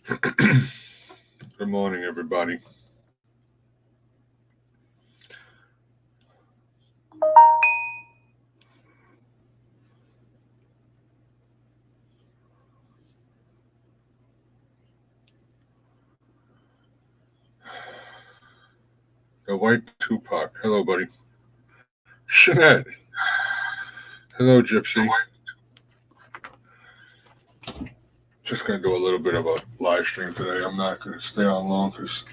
Good morning, everybody. The White Tupac. Hello, buddy. Shanette. Hello, Gypsy. Just going to do a little bit of a live stream today. I'm not going to stay on long because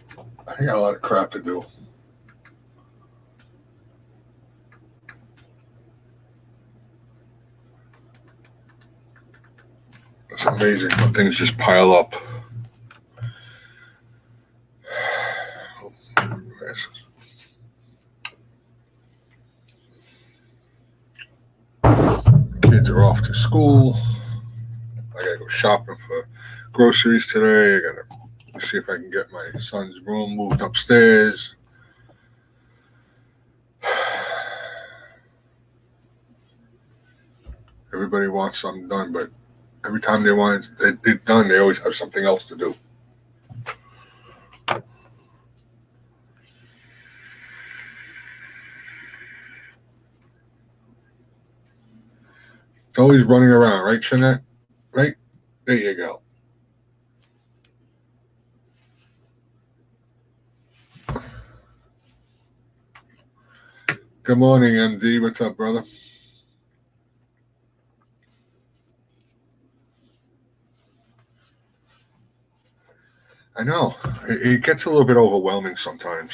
I got a lot of crap to do. It's amazing when things just pile up. Kids are off to school. I got to go shopping for groceries today. I got to see if I can get my son's room moved upstairs. Everybody wants something done, but every time they want it done, they always have something else to do. It's always running around, right, Shanette? Right? There you go. Good morning, MD. What's up, brother? I know. It gets a little bit overwhelming sometimes.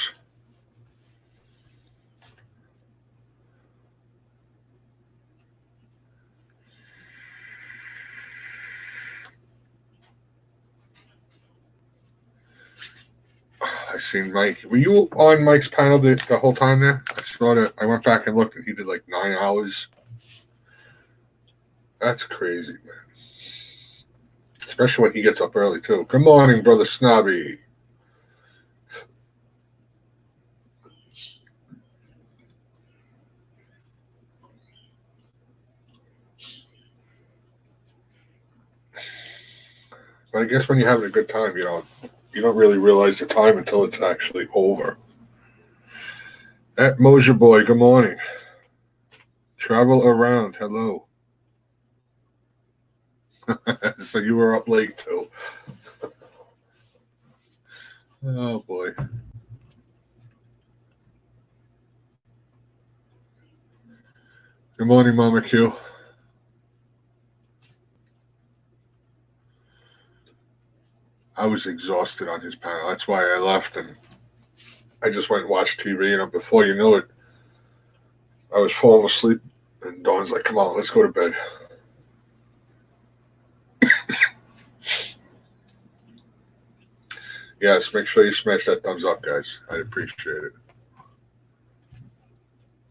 I seen Mike. Were you on Mike's panel the whole time there? I saw that. I went back and looked, and he did like 9 hours. That's crazy, man. Especially when he gets up early, too. Good morning, brother Snobby. But I guess when you're having a good time, you don't really realize the time until it's actually over. At Mosier Boy, good morning. Travel around, hello. So you were up late too. Oh boy. Good morning, Mama Q. I was exhausted on his panel. That's why I left, and I just went and watched TV. And before you knew it, I was falling asleep. And Dawn's like, "Come on, let's go to bed." Yes, make sure you smash that thumbs up, guys. I'd appreciate it.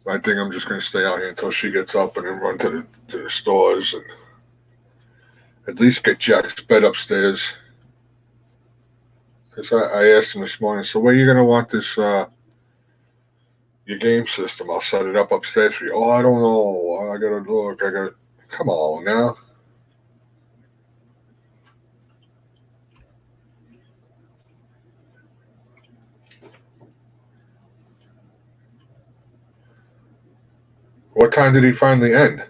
I think I'm just going to stay out here until she gets up and then run to the stores and at least get Jack's bed upstairs. Because I asked him this morning, so where are you going to want this, your game system? I'll set it up upstairs for you. Oh, I don't know. I got to look. Come on now. What time did he finally end?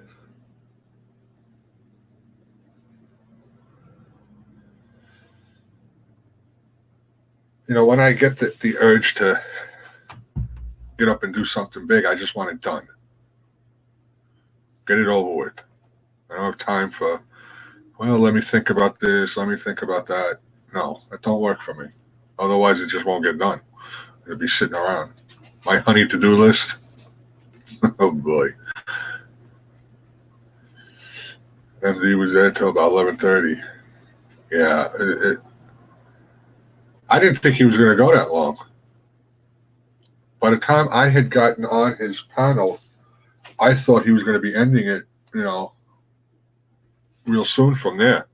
When I get the urge to get up and do something big, I just want it done. Get it over with. I don't have time for, well, let me think about this, let me think about that. No, that don't work for me. Otherwise, it just won't get done. It'll be sitting around. My honey to-do list. Oh, boy. MD was there till about 11:30. Yeah. I didn't think he was going to go that long. By the time I had gotten on his panel, I thought he was going to be ending it, real soon from there.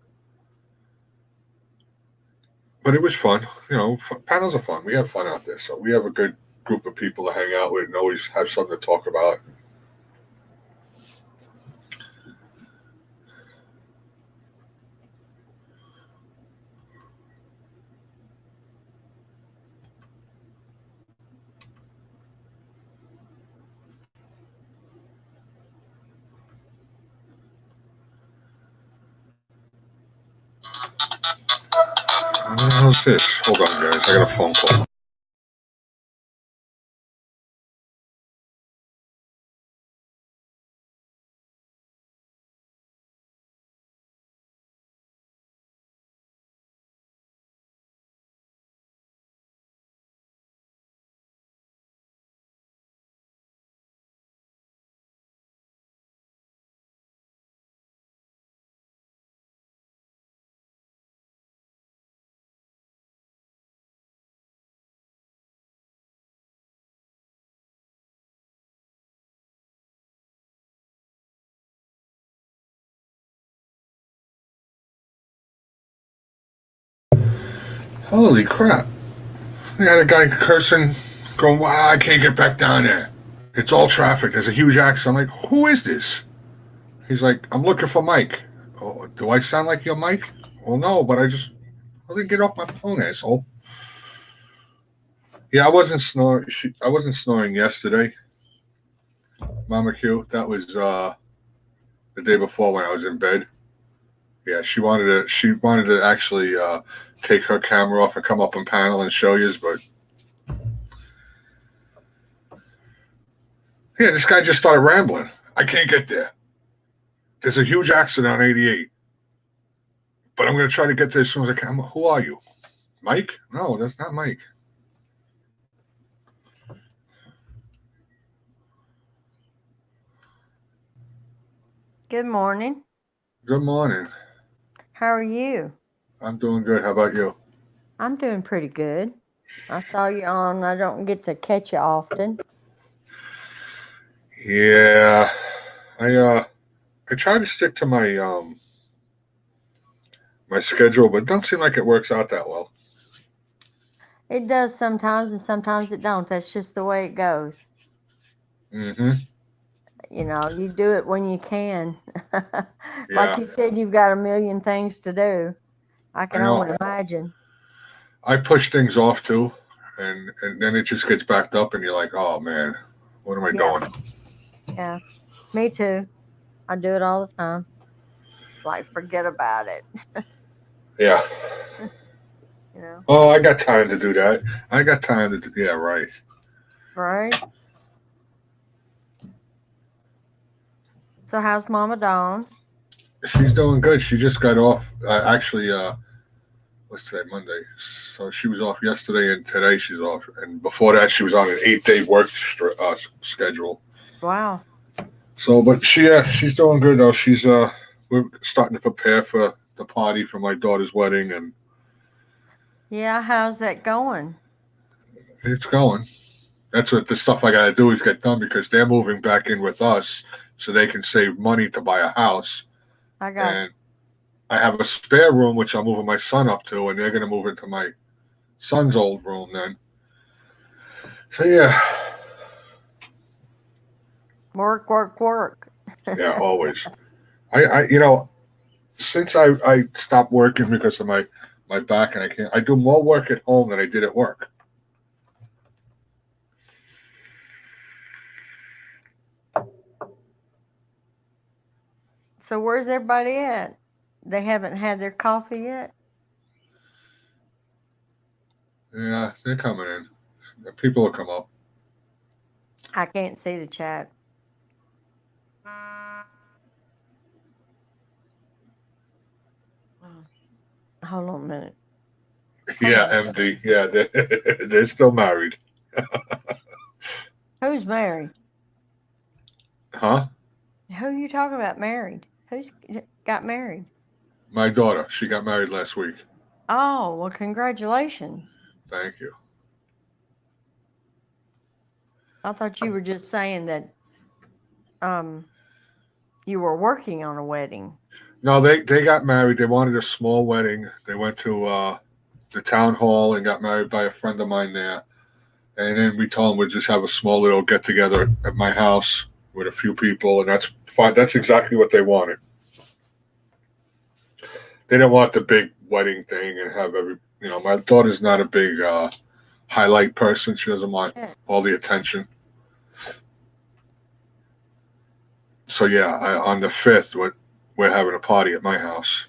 But it was fun. Panels are fun. We have fun out there. So we have a good group of people to hang out with and always have something to talk about. hell's this? Hold on, guys. I got a phone call. Holy crap. I had a guy cursing, going, wow, I can't get back down there. It's all traffic. There's a huge accident. I'm like, who is this? He's like, I'm looking for Mike. Oh, do I sound like you're Mike? Well, no, but I didn't get off my phone, asshole. Yeah, I wasn't snoring. I wasn't snoring yesterday, Mama Q. That was the day before when I was in bed. Yeah, she wanted to actually take her camera off and come up on panel and show you, but yeah, this guy just started rambling. I can't get there. There's a huge accident on 88, but I'm going to try to get there as soon as I can. Who are you, Mike? No, that's not Mike. Good morning. Good morning. How are you? I'm doing good. How about you? I'm doing pretty good. I saw you on. I don't get to catch you often. Yeah, I try to stick to my schedule, but it don't seem like it works out that well. It does sometimes, and sometimes it don't. That's just the way it goes. Mm-hmm. You know, you do it when you can. Yeah. Like you said, you've got a million things to do. I can I know. only imagine. I push things off too, and then it just gets backed up, and you're like, oh man, what am I doing? Yeah, me too. I do it all the time. It's like, forget about it. Yeah. You know? Oh, I got time to do that. I got time to do. Yeah, right. Right? So, how's Mama Dawn? She's doing good. She just got off. Actually, what's today? Monday. So she was off yesterday, and today she's off. And before that, she was on an 8-day work schedule. Wow. So, but she's doing good though. We're starting to prepare for the party for my daughter's wedding, and Yeah, how's that going? it's going. That's what the stuff I got to do is get done because they're moving back in with us, so they can save money to buy a house. I got And I have a spare room which I'm moving my son up to, and they're going to move into my son's old room then. So yeah. Work, work, work. Yeah, always. I since I stopped working because of my back and I do more work at home than I did at work. So where's everybody at? They haven't had their coffee yet? Yeah, they're coming in. People will come up. I can't see the chat. Hold on a minute. Yeah, MD. Yeah, they're still married. Who's married? Huh? Who are you talking about married? Who's got married? My daughter. She got married last week. Oh, well, congratulations. Thank you. I thought you were just saying that you were working on a wedding. No, they got married. They wanted a small wedding. They went to the town hall and got married by a friend of mine there. And then we told them we'd just have a small little get together at my house with a few people, and that's fine. That's exactly what they wanted. They didn't want the big wedding thing and have my daughter's not a big highlight person. She doesn't want all the attention. So yeah, on the 5th, we're having a party at my house.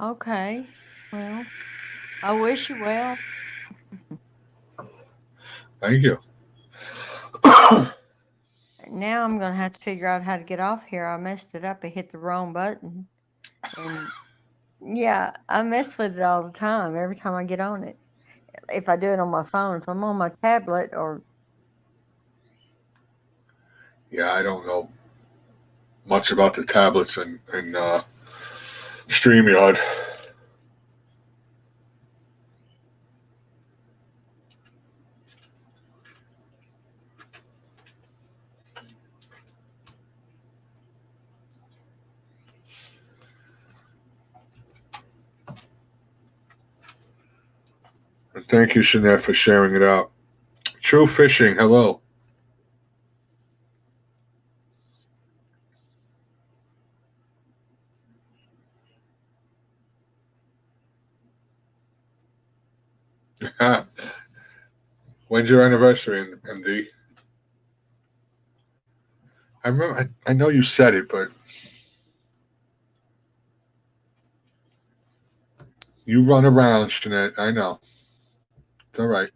Okay. Well, I wish you well. Thank you. Now I'm gonna have to figure out how to get off here. I messed it up and hit the wrong button. And yeah, I mess with it all the time. Every time I get on it, if I do it on my phone, if I'm on my tablet or Yeah, I don't know much about the tablets and StreamYard. And thank you, Jeanette, for sharing it out. True Fishing, hello. When's your anniversary, MD? I remember. I know you said it, but you run around, Jeanette. I know. It's all right.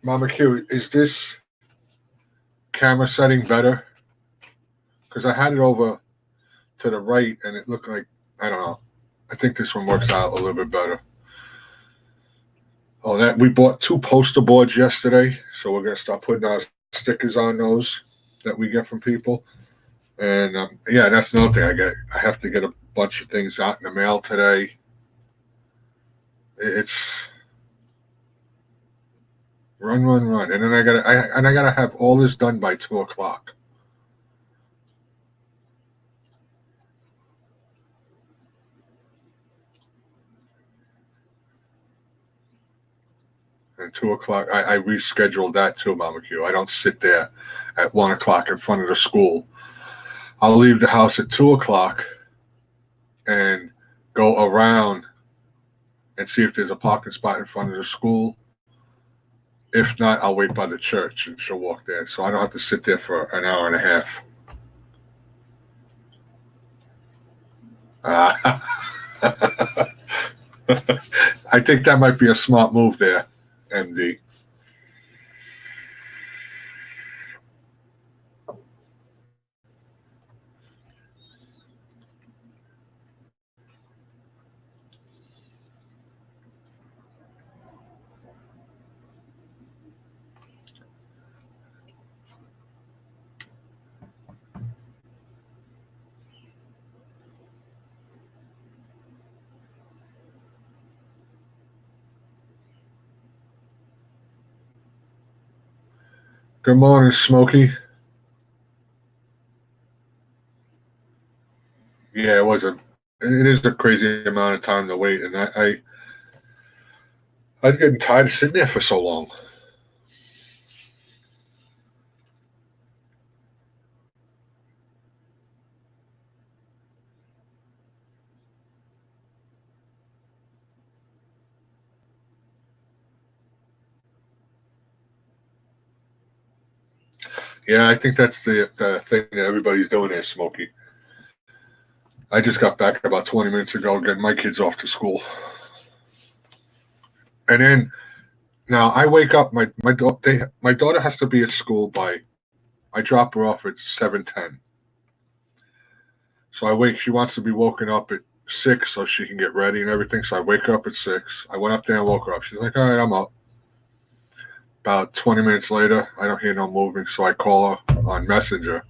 Mama Q, is this camera setting better? Because I had it over to the right, and it looked like, I don't know. I think this one works out a little bit better. Oh, that we bought 2 poster boards yesterday, so we're gonna start putting our stickers on those that we get from people. And yeah, that's another thing. I have to get a bunch of things out in the mail today. It's run, run, run, and then I gotta have all this done by 2 o'clock. And 2 o'clock, I rescheduled that too, Mama Q. I don't sit there at 1 o'clock in front of the school. I'll leave the house at 2 o'clock and go around and see if there's a parking spot in front of the school. If not, I'll wait by the church and she'll walk there. So I don't have to sit there for an hour and a half. I think that might be a smart move there, MD. Good morning, Smokey. Yeah, it is a crazy amount of time to wait, and I was getting tired of sitting there for so long. Yeah, I think that's the thing that everybody's doing there, Smokey. I just got back about 20 minutes ago getting my kids off to school. And then now I wake up, my daughter has to be at school by, I drop her off at 7:10. So she wants to be woken up at 6 so she can get ready and everything. So I wake her up at 6. I went up there and woke her up. She's like, all right, I'm up. About 20 minutes later, I don't hear no movement. So I call her on Messenger.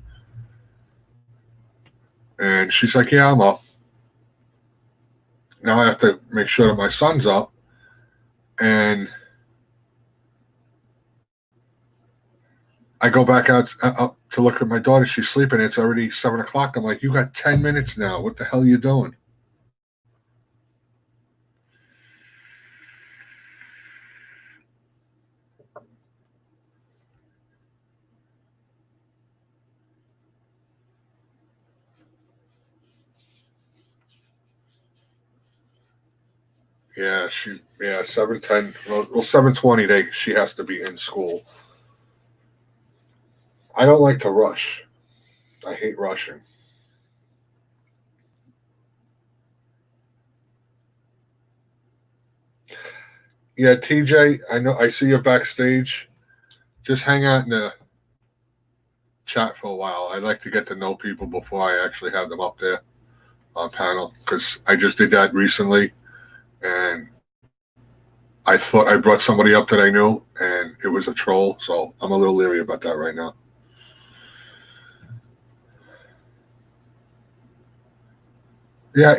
And she's like, yeah, I'm up. Now I have to make sure that my son's up. And I go back out up to look at my daughter. She's sleeping. It's already 7 o'clock. I'm like, you got 10 minutes now. What the hell are you doing? Yeah, 7:10. Well, 7:20. She has to be in school. I don't like to rush. I hate rushing. Yeah, TJ, I know. I see you backstage. Just hang out in the chat for a while. I like to get to know people before I actually have them up there on panel because I just did that recently, and I thought I brought somebody up that I knew, and it was a troll. So I'm a little leery about that right now. Yeah,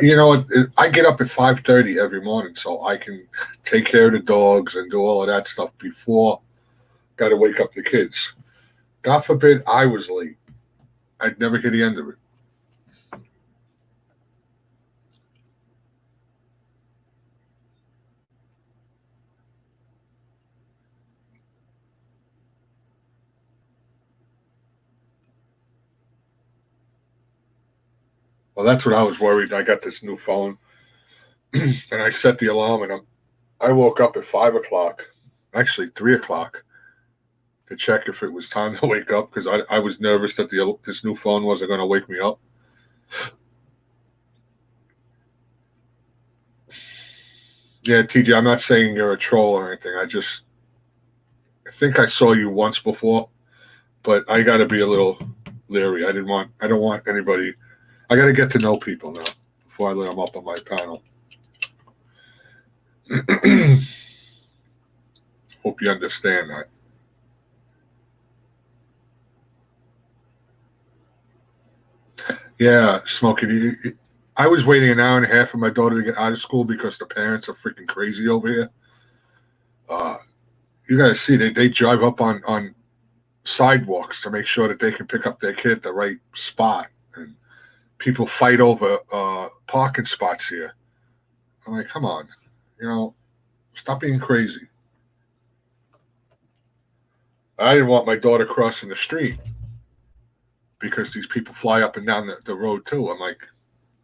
I get up at 5:30 every morning, so I can take care of the dogs and do all of that stuff before. Got to wake up the kids. God forbid I was late. I'd never hear the end of it. Well, that's what I was worried. I got this new phone, and I set the alarm, and I woke up at 5 o'clock, actually 3 o'clock, to check if it was time to wake up because I was nervous that this new phone wasn't going to wake me up. Yeah, TJ, I'm not saying you're a troll or anything. I think I saw you once before, but I got to be a little leery. I don't want anybody. I got to get to know people now before I let them up on my panel. Hope you understand that. Yeah, Smokey. I was waiting an hour and a half for my daughter to get out of school because the parents are freaking crazy over here. You guys see they drive up on sidewalks to make sure that they can pick up their kid at the right spot, and people fight over parking spots here. I'm like, come on, stop being crazy. I didn't want my daughter crossing the street because these people fly up and down the road too. I'm like,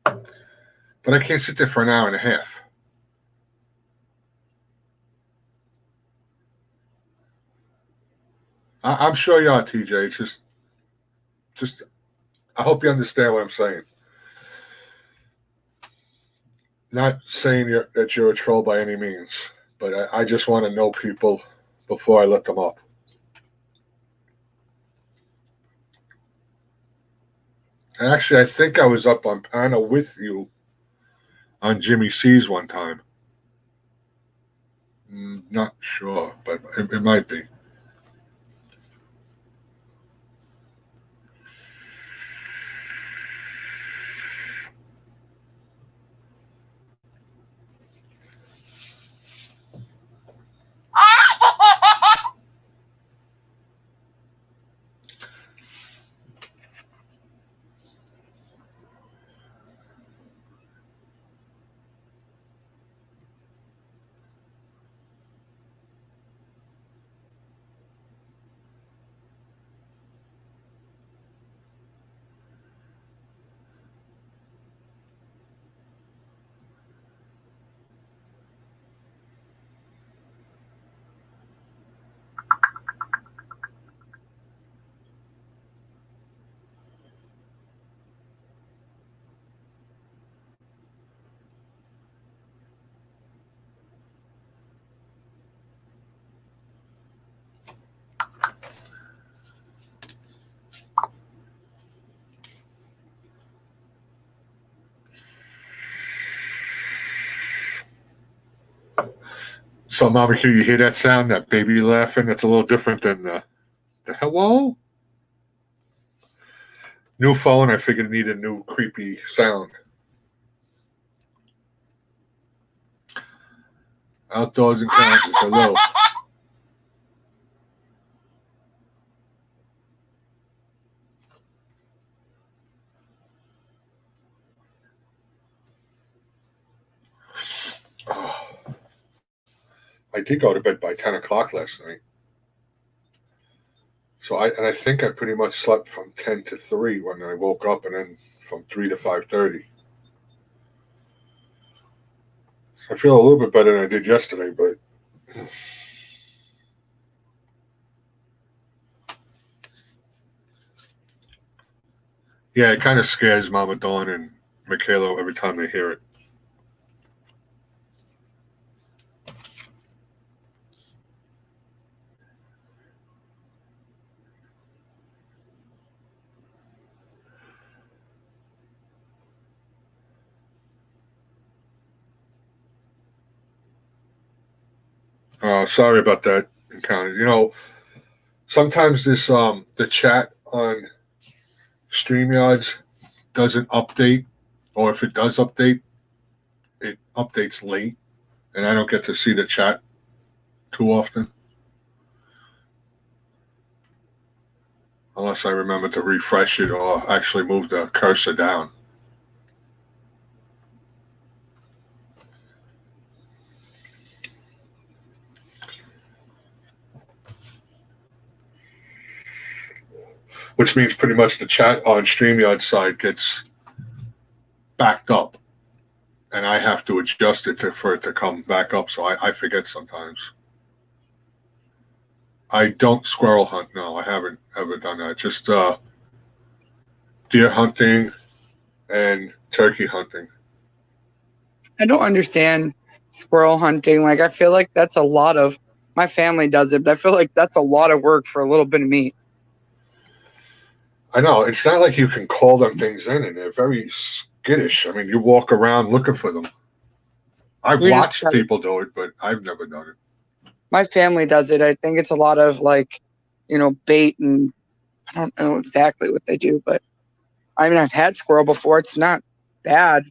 but I can't sit there for an hour and a half. I'm sure you are, TJ. It's just I hope you understand what I'm saying. Not saying that you're a troll by any means, but I just want to know people before I let them up. And actually, I think I was up on panel with you on Jimmy C's one time. Not sure, but it might be. So, Mama Q, you hear that sound? That baby laughing? That's a little different than the hello? New phone, I figured it needed a new creepy sound. Outdoors and Kansas, hello. Oh, I did go to bed by 10 o'clock last night. So I think I pretty much slept from 10 to 3 when I woke up, and then from 3 to 5:30. I feel a little bit better than I did yesterday, but yeah, it kind of scares Mama Dawn and Michaela every time they hear it. Sorry about that encounter. You know, sometimes this the chat on StreamYards doesn't update, or if it does update, it updates late, and I don't get to see the chat too often. Unless I remember to refresh it or actually move the cursor down. Which means pretty much the chat on StreamYard side gets backed up, and I have to adjust it for it to come back up. So I forget sometimes. I don't squirrel hunt. No, I haven't ever done that. Just deer hunting and turkey hunting. I don't understand squirrel hunting. Like, I feel like that's a lot of, my family does it, but I feel like that's a lot of work for a little bit of meat. I know. It's not like you can call them things in, and they're very skittish. I mean, you walk around looking for them. I've watched people do it, but I've never done it. My family does it. I think it's a lot of, like, you know, bait, and I don't know exactly what they do, but I mean, I've had squirrel before. It's not bad.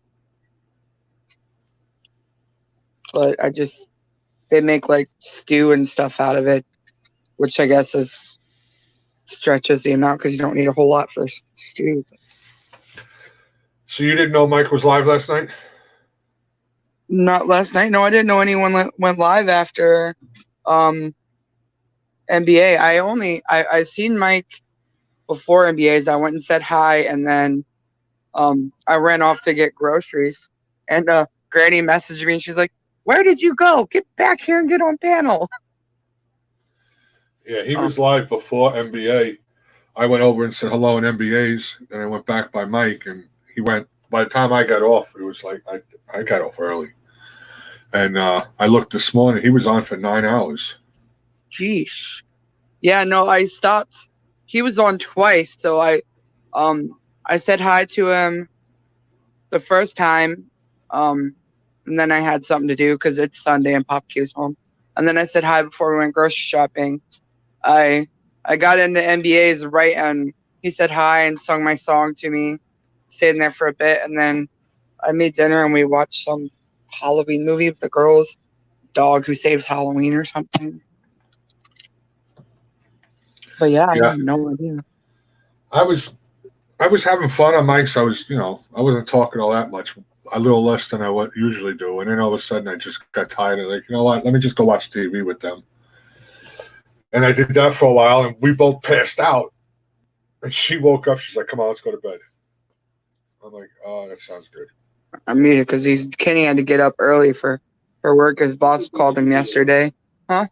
But they make like stew and stuff out of it, which I guess stretches the amount because you don't need a whole lot for stew. So you didn't know Mike was live last night? Not last night. No, I didn't know anyone went live after NBA. I seen Mike before NBA's. I went and said hi, and then I ran off to get groceries. And Granny messaged me, and she's like, "Where did you go? Get back here and get on panel." Yeah, he was live before NBA. I went over and said hello in NBA's, and I went back by Mike, and he went. By the time I got off, it was like I got off early. And I looked this morning. He was on for 9 hours. Jeez. Yeah, no, I stopped. He was on twice, so I said hi to him the first time, and then I had something to do because it's Sunday and Pop Q's home. And then I said hi before we went grocery shopping. I got into NBA's right, and he said hi and sung my song to me. Stayed in there for a bit, and then I made dinner and we watched some Halloween movie with the girls. Dog Who Saves Halloween or something. But yeah, I have no idea. I was having fun on Mike's. I wasn't talking all that much, a little less than I usually do. And then all of a sudden I just got tired of like, you know what, let me just go watch TV with them. And I did that for a while, and we both passed out. And she woke up. She's like, "Come on, let's go to bed." I'm like, "Oh, that sounds good." I muted because Kenny had to get up early for work. His boss called him yesterday. Huh?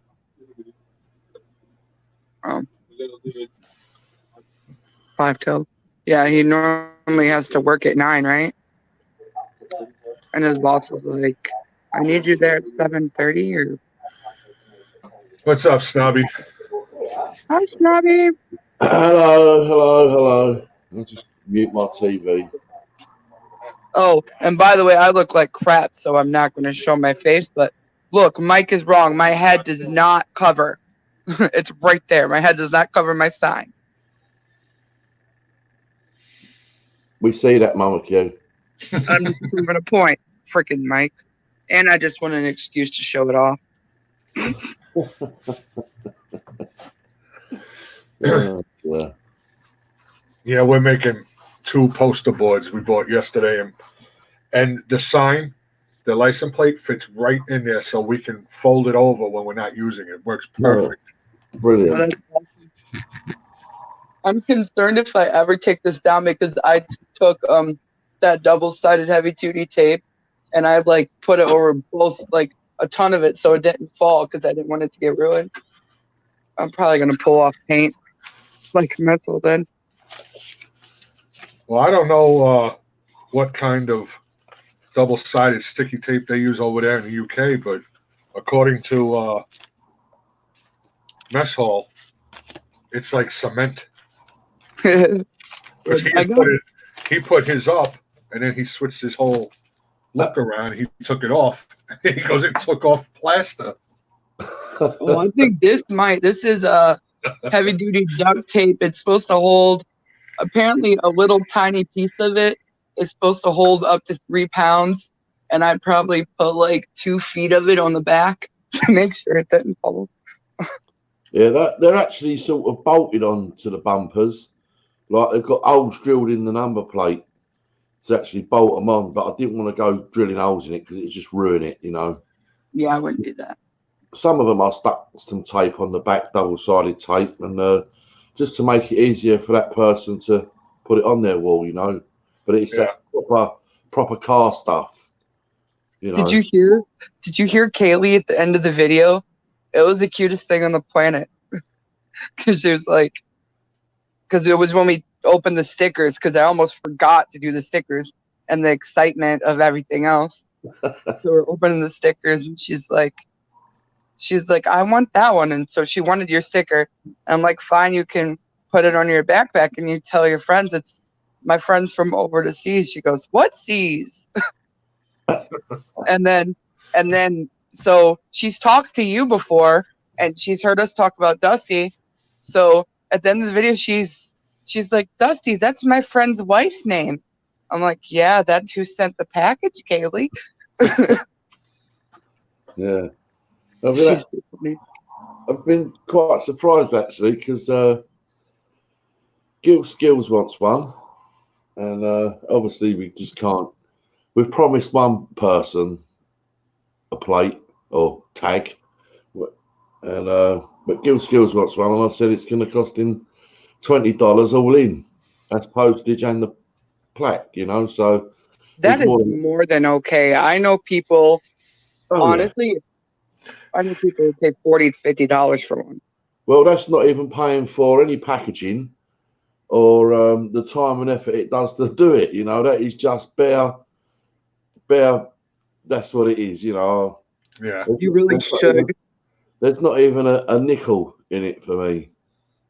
5 till. Yeah, he normally has to work at 9, right? And his boss was like, "I need you there at 7:30 or." What's up, Snobby? Hi, Snobby. Hello. I'll just mute my TV. Oh, and by the way, I look like crap, so I'm not going to show my face. But look, Mike is wrong. My head does not cover. It's right there. My head does not cover my sign. We see that, Mama Q. I'm just proving a point, freaking Mike. And I just want an excuse to show it off. Yeah, we're making 2 poster boards we bought yesterday, and the sign, the license plate fits right in there, so we can fold it over when we're not using it. It works perfect. Brilliant. I'm concerned if I ever take this down because I took that double-sided heavy-duty tape and I like put it over both, like a ton of it, so it didn't fall because I didn't want it to get ruined. I'm probably gonna pull off paint like metal then. Well, I don't know what kind of double-sided sticky tape they use over there in the UK, but according to Mess Hall, it's like cement. Because he put his up, and then he switched his whole look around. He took it off. He goes, it took off plaster. Well, I think this is a heavy duty duct tape. It's supposed to hold, apparently a little tiny piece of it is supposed to hold up to 3 pounds. And I'd probably put like 2 feet of it on the back to make sure it didn't fall. Yeah, they're actually sort of bolted on to the bumpers. Like they've got holes drilled in the number plate to actually bolt them on. But I didn't want to go drilling holes in it because it just ruin it, you know. Yeah, I wouldn't do that. Some of them I stuck some tape on the back, double-sided tape, and just to make it easier for that person to put it on their wall, you know. But it's that proper car stuff, you know. Did you hear Kaylee at the end of the video? It was the cutest thing on the planet. Because it was like, because it was when we opened the stickers, because I almost forgot to do the stickers and the excitement of everything else. So we're opening the stickers, and she's like, I want that one. And so she wanted your sticker. And I'm like, fine, you can put it on your backpack and you tell your friends it's my friends from over the seas. She goes, what seas? and then so she's talked to you before and she's heard us talk about Dusty. So at the end of the video, she's like, Dusty, that's my friend's wife's name. I'm like, yeah, that's who sent the package, Kaylee. Yeah. I've been quite surprised actually because Gil Skills wants one, and obviously we just can't. We've promised one person a plate or tag, and but Gil Skills wants one, and I said it's going to cost him $20 all in. That's postage and the plaque, you know. So that is more than okay. I know people. Honestly. Yeah. I know people would pay $40 to $50 for one. Well, that's not even paying for any packaging or the time and effort it does to do it. You know, that is just bare. That's what it is. You know. Yeah. You really should. There's not even a nickel in it for me.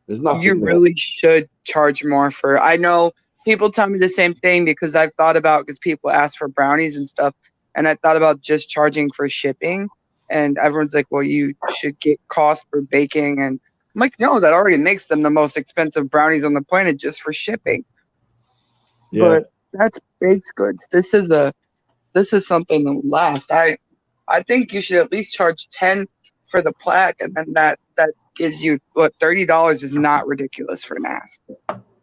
There's nothing. You really should charge more for. I know people tell me the same thing because I've thought about because people ask for brownies and stuff, and I thought about just charging for shipping. And everyone's like, well, you should get cost for baking. And I'm like, no, that already makes them the most expensive brownies on the planet just for shipping. Yeah. But that's baked goods. This is something that lasts. I think you should at least charge $10 for the plaque, and then that gives you what $30 is not ridiculous for NAS.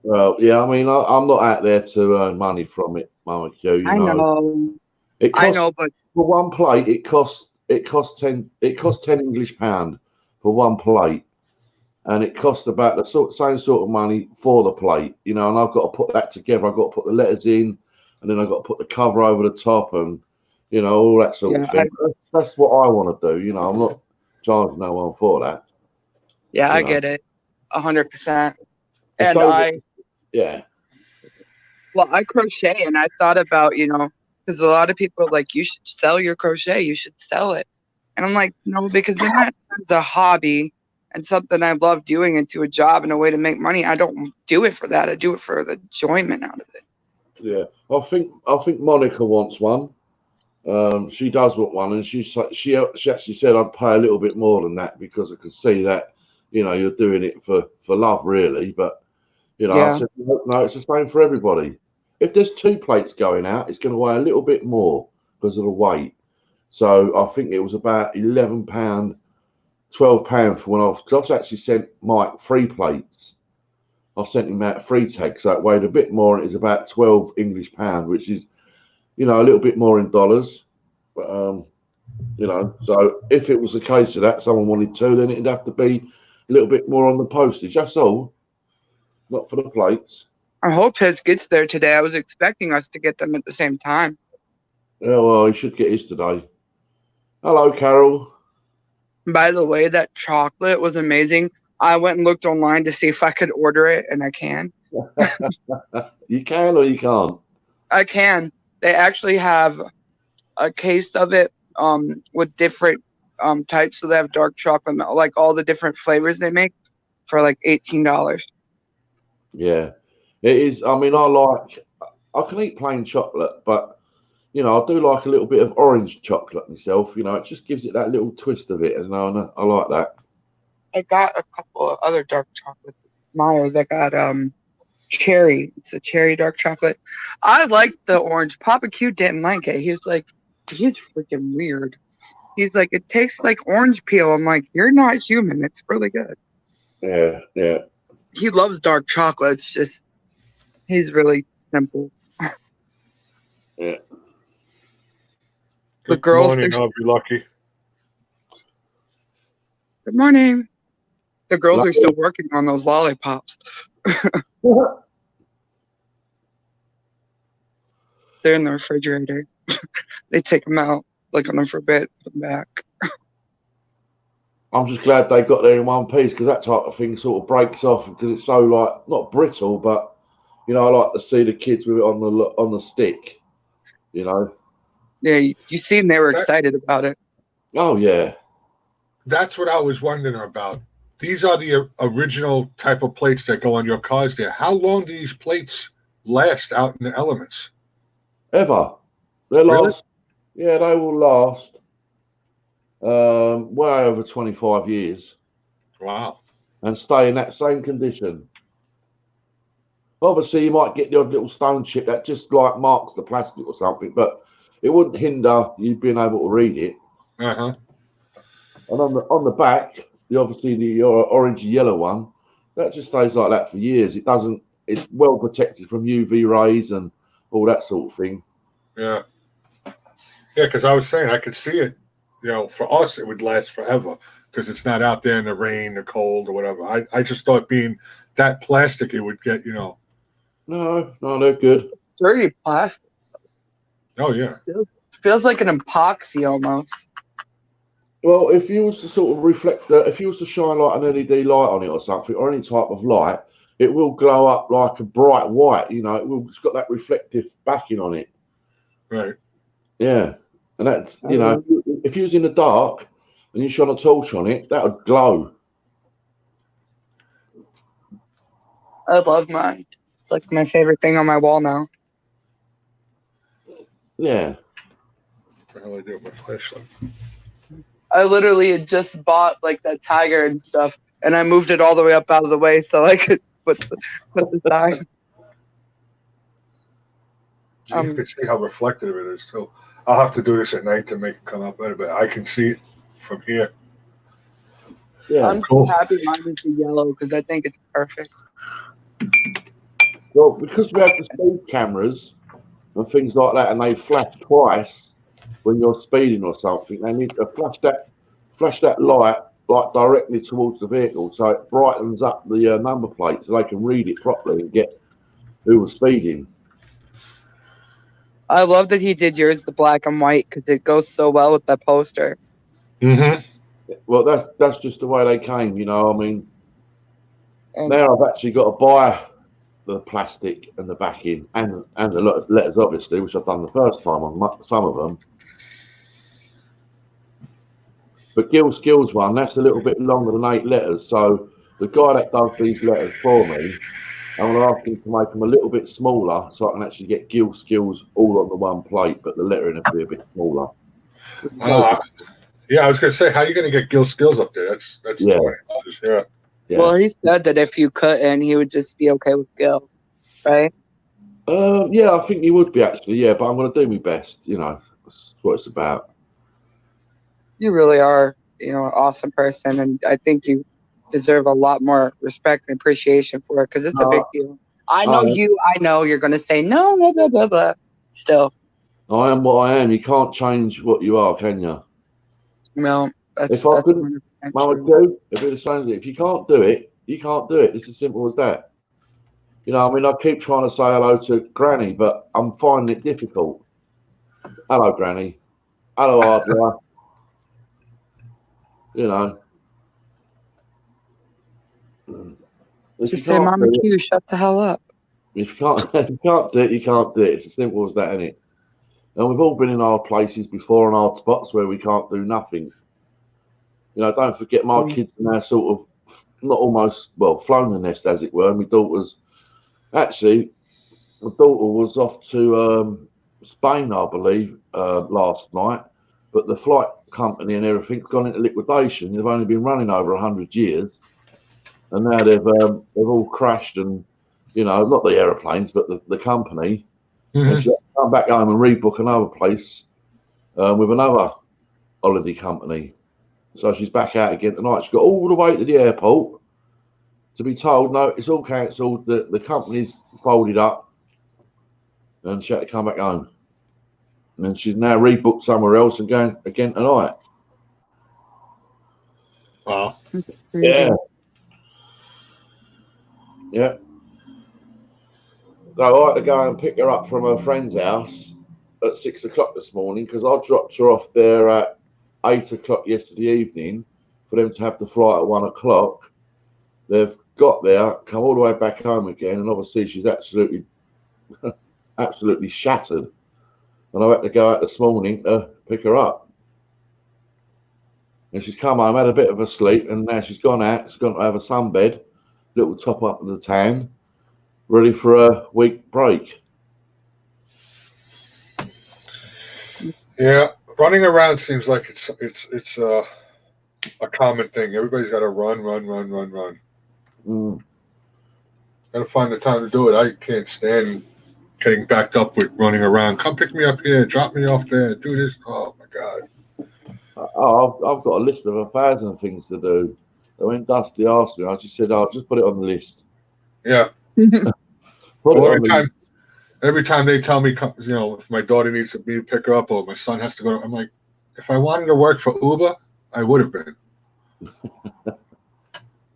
Well, yeah, I mean, I'm not out there to earn money from it, Mama Q. I know. I know, but for one plate, it costs 10 English pound for one plate, and it costs about the same sort of money for the plate, you know. And I've got to put that together. I've got to put the letters in, and then I've got to put the cover over the top, and you know, all that sort of thing. That's what I want to do, you know. I'm not charging no one for that. Yeah, I get it, 100%. And well, I crochet, and I thought about, you know. Because a lot of people are like, you should sell your crochet. You should sell it. And I'm like, no, because then that's a hobby and something I love doing into a job and a way to make money. I don't do it for that. I do it for the enjoyment out of it. Yeah, I think Monica wants one. She does want one, and she actually said I'd pay a little bit more than that because I could see that, you know, you're doing it for love, really. But you know, I said, no, it's the same for everybody. If there's 2 plates going out, it's going to weigh a little bit more because of the weight. So I think it was about £11, £12 for when because I've actually sent Mike 3 plates. I sent him out 3 tags, so it weighed a bit more, and it's about 12 English pound, which is, you know, a little bit more in dollars. But you know, so if it was a case of that, someone wanted 2, then it'd have to be a little bit more on the postage. That's all, not for the plates. I hope his gets there today. I was expecting us to get them at the same time. Yeah, well, he should get his today. Hello, Carol. By the way, that chocolate was amazing. I went and looked online to see if I could order it, and I can. You can or you can't? I can. They actually have a case of it with different types. So they have dark chocolate, like all the different flavors they make for like $18. Yeah, it is. I mean, I can eat plain chocolate, but you know, I do like a little bit of orange chocolate myself. You know, it just gives it that little twist of it, and I like that. I got a couple of other dark chocolates. Myers, I got cherry. It's a cherry dark chocolate. I liked the orange. Papa Q didn't like it. He's like, he's freaking weird. He's like, it tastes like orange peel. I'm like, you're not human. It's really good. Yeah, yeah. He loves dark chocolate. It's just, he's really simple. Yeah. The Good girls, morning, they're- I'll be lucky. Good morning. The girls are Lucky. still working on those lollipops. They're in the refrigerator. They take them out, look on them for a bit, put them back. I'm just glad they got there in one piece because that type of thing sort of breaks off because it's so like not brittle, but you know, I like to see the kids with it on the stick. You know. Yeah, you seen they were excited about it. Oh yeah. That's what I was wondering about. These are the original type of plates that go on your cars there. How long do these plates last out in the elements? Ever. They Really? last. Yeah, they will last. Way over 25 years Wow. and stay in that same condition. Obviously, you might get the odd little stone chip that just like marks the plastic or something, but it wouldn't hinder you being able to read it. Uh-huh. And on the back, the orange yellow one, that just stays like that for years. It doesn't. It's well protected from UV rays and all that sort of thing. Yeah. Yeah, because I was saying I could see it. You know, for us, it would last forever because it's not out there in the rain, the cold, or whatever. I just thought being that plastic, it would get, you know. No, they're good. Dirty plastic. Oh, yeah. Feels like an epoxy almost. Well, if you was to sort of reflect, if you was to shine like an LED light on it or something, or any type of light, it will glow up like a bright white. You know, it's got that reflective backing on it. Right. Yeah, and that's you know, if you was in the dark and you shone a torch on it, that would glow. I love mine. It's like my favorite thing on my wall now. Yeah. What the hell I do with my flashlight? I literally had just bought like that tiger and stuff, and I moved it all the way up out of the way so I could put the sign. You can see how reflective it is, too. I'll have to do this at night to make it come up better, but I can see it from here. Yeah. I'm Cool. so happy mine is the yellow because I think it's perfect. Well, because we have the speed cameras and things like that, and they flash twice when you're speeding or something, they need to flash that light like directly towards the vehicle, so it brightens up the number plate, so they can read it properly and get who was speeding. I love that he did yours the black and white because it goes so well with that poster. Mm-hmm. Well, that's just the way they came, you know. I mean, And now I've actually got to buy the plastic and the backing and the letters, obviously, which I've done the first time on some of them. But Gil Skills one, that's a little bit longer than 8 letters. So the guy that does these letters for me, I'm going to ask him to make them a little bit smaller so I can actually get Gil Skills all on the one plate, but the lettering will be a bit smaller. Yeah, I was going to say, how are you going to get Gil Skills up there? That's Yeah. $20. Yeah. Yeah. well, he said that if you couldn't, he would just be okay with Gil, right? Yeah, I think he would be actually. Yeah, but I'm going to do my best. You know, that's what it's about. You really are, an awesome person, and I think you deserve a lot more respect and appreciation for it because it's a big deal. I know I know you're going to say no, blah, blah, blah, blah. Still, I am what I am. You can't change what you are, can you? no, that's If I couldn't, 100% Mama true. do, it'd be the same. If you can't do it, you can't do it. It's as simple as that. You know, I mean, I keep trying to say hello to Granny, but I'm finding it difficult. Hello, Granny. Hello, Hardwire. You know. If you Just say, can't Mama do it, Q, shut the hell up. if you can't, if you can't do it, you can't do it. It's as simple as that, isn't it? And we've all been in our places before, in our spots where we can't do nothing. You know, don't forget my kids are now sort of not almost, well, flown the nest, as it were. My daughter was off to Spain, I believe, last night, but the flight company and everything's gone into liquidation. They've only been running over 100 years, and now they've all crashed, and you know, not the aeroplanes, but the company. And she had to come back home and rebook another place with another holiday company. So she's back out again tonight. She's got all the way to the airport to be told, no, it's all cancelled. The company's folded up, and she had to come back home. And then she's now rebooked somewhere else and going again tonight. Wow. Yeah. Yeah. So I had to go and pick her up from her friend's house at 6 o'clock this morning because I dropped her off there at 8 o'clock yesterday evening for them to have the flight at 1 o'clock. They've got there, come all the way back home again, and obviously she's absolutely shattered. And I had to go out this morning to pick her up. And she's come home, had a bit of a sleep, and now she's gone out. She's gone to have a sunbed, little top up of the tan, ready for a week break. Yeah, running around seems like it's a common thing. Everybody's got to run. Mm. Got to find the time to do it. I can't stand getting backed up with running around. Come pick me up here, drop me off there, do this. Oh my God. Oh, I've got a list of 1,000 things to do. So when Dusty asked me, I just said, "I'll just put it on the list." Yeah. Well, every time they tell me, you know, if my daughter needs me to pick her up or my son has to go, I'm like, if I wanted to work for Uber, I would have been.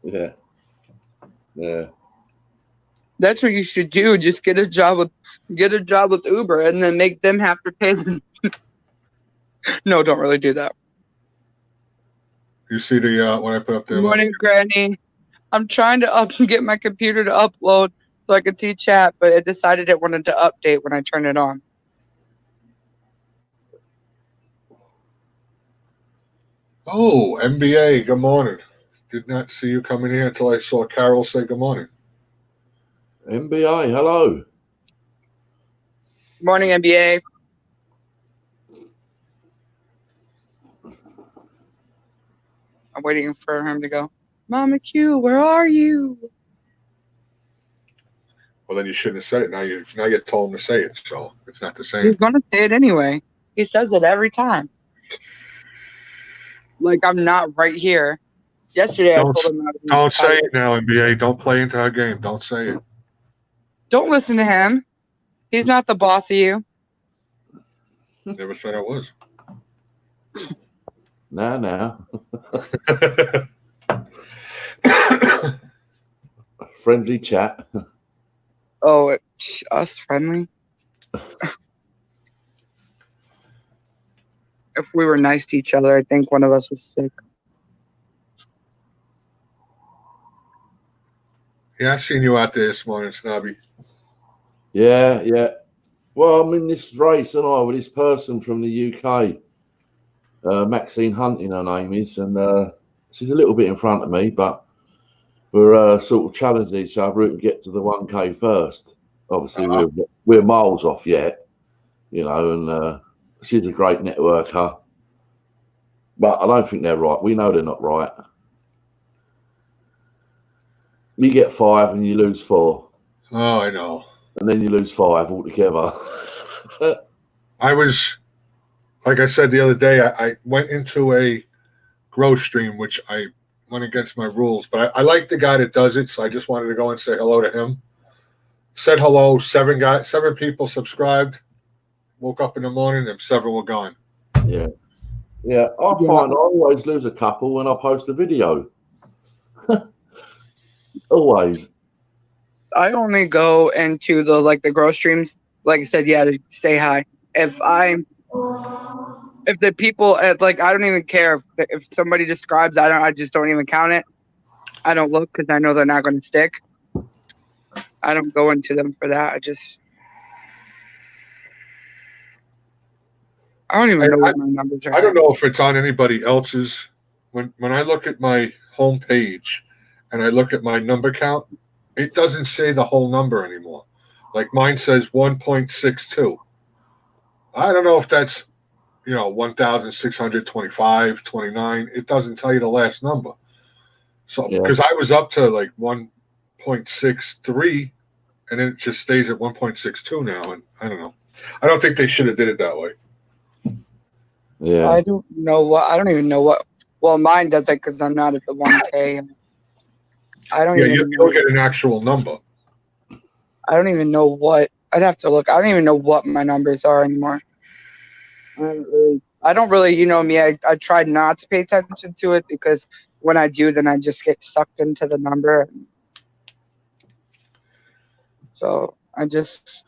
Yeah. Yeah. That's what you should do. Just get a job with Uber and then make them have to pay them. No, don't really do that. You see the when I put up there. Morning, Granny. I'm trying to get my computer to upload so I can see chat, but it decided it wanted to update when I turn it on. Oh, NBA, good morning. Did not see you coming here until I saw Carol say good morning. NBA, hello. Morning, NBA. I'm waiting for him to go. Mama Q, where are you? Well, then you shouldn't have said it. Now you told him to say it, so it's not the same. He's gonna say it anyway. He says it every time. Like I'm not right here. Yesterday I told him don't say it now, NBA. Don't play into our game. Don't say it. Don't listen to him. He's not the boss of you. Never said I was. Now. Friendly chat. Oh, it's us friendly. If we were nice to each other, I think one of us was sick. Yeah, I seen you out there this morning, Snobby. Yeah. Well, I'm in this race, and I with this person from the UK, Maxine Hunting, her name is, and she's a little bit in front of me, but we're sort of challenging each other to get to the 1K first. Obviously, we're miles off yet, you know, and she's a great networker, but I don't think they're right. We know they're not right. You get 5 and you lose 4. Oh, I know. And then you lose 5 altogether. I was, like I said the other day, I went into a growth stream, which I went against my rules, but I like the guy that does it, so I just wanted to go and say hello to him. Said hello, 7 people subscribed. Woke up in the morning and 7 were gone. Yeah. I find I always lose a couple when I post a video. Always. I only go into the growth streams, like I said, to say hi. If I'm if the people like, I don't even care if somebody describes. I just don't even count it. I don't look because I know they're not going to stick. I don't go into them for that. I don't even know what my numbers are. I don't know if it's on anybody else's. When I look at my home page and I look at my number count, it doesn't say the whole number anymore. Like mine says 1.62. I don't know if that's 1,625, 29. It doesn't tell you the last number. So because I was up to like 1.63 and then it just stays at 1.62 now, and I don't know. I don't think they should have did it that way. Yeah. I don't know what. I don't even know what. Well, mine does it because I'm not at the 1K. I don't even. You'll get an actual number. I don't even know what. I'd have to look. I don't even know what my numbers are anymore. I don't really. You know me. I try not to pay attention to it because when I do, then I just get sucked into the number. So I just.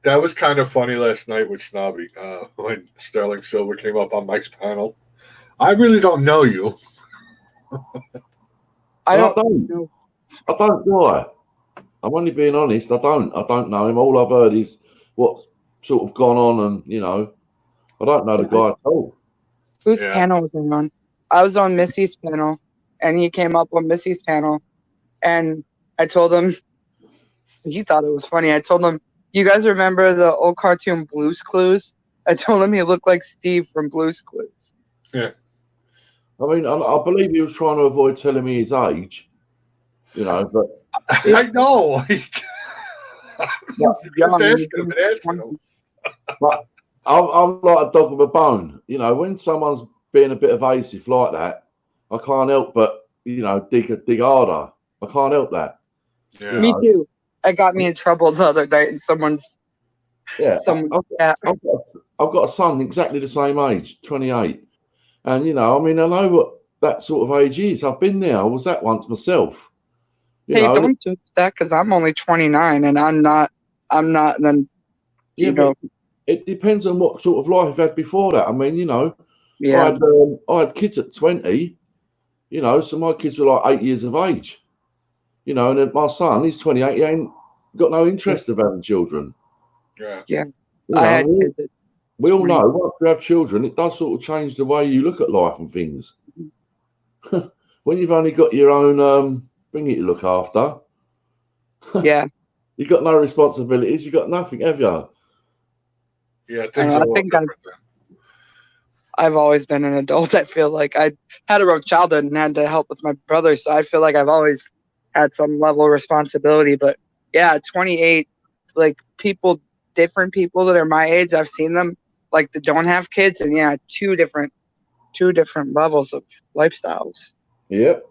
That was kind of funny last night with Snobby when Sterling Silver came up on Mike's panel. I really don't know you. I don't know. I don't lie. I'm only being honest. I don't know him. All I've heard is what's sort of gone on, and I don't know the guy at all. Whose panel was he on? I was on Missy's panel, and he came up on Missy's panel, and I told him. He thought it was funny. I told him, "You guys remember the old cartoon Blue's Clues?" I told him he looked like Steve from Blue's Clues. Yeah. I mean, I believe he was trying to avoid telling me his age, but I know. But I'm like a dog with a bone. When someone's being a bit evasive like that, I can't help but dig harder. I can't help that. Yeah. Me too. It got me in trouble the other day, and someone's. Yeah. I've got a son exactly the same age, 28. And, I know what that sort of age is. I've been there. I was that once myself. Don't do that because I'm only 29 and I'm not, then, It depends on what sort of life you've had before that. I mean, I had kids at 20, so my kids were like 8 years of age. And then my son, he's 28, he ain't got no interest of having children. Yeah. Yeah. I had kids at we all know once you have children, it does sort of change the way you look at life and things. When you've only got your own thingy to look after, yeah, you've got no responsibilities, you've got nothing, have you? Yeah, I think I've always been an adult. I feel like I had a rough childhood and had to help with my brother, so I feel like I've always had some level of responsibility. But yeah, 28, like different people that are my age, I've seen them like that don't have kids, and yeah, two different levels of lifestyles. Yep.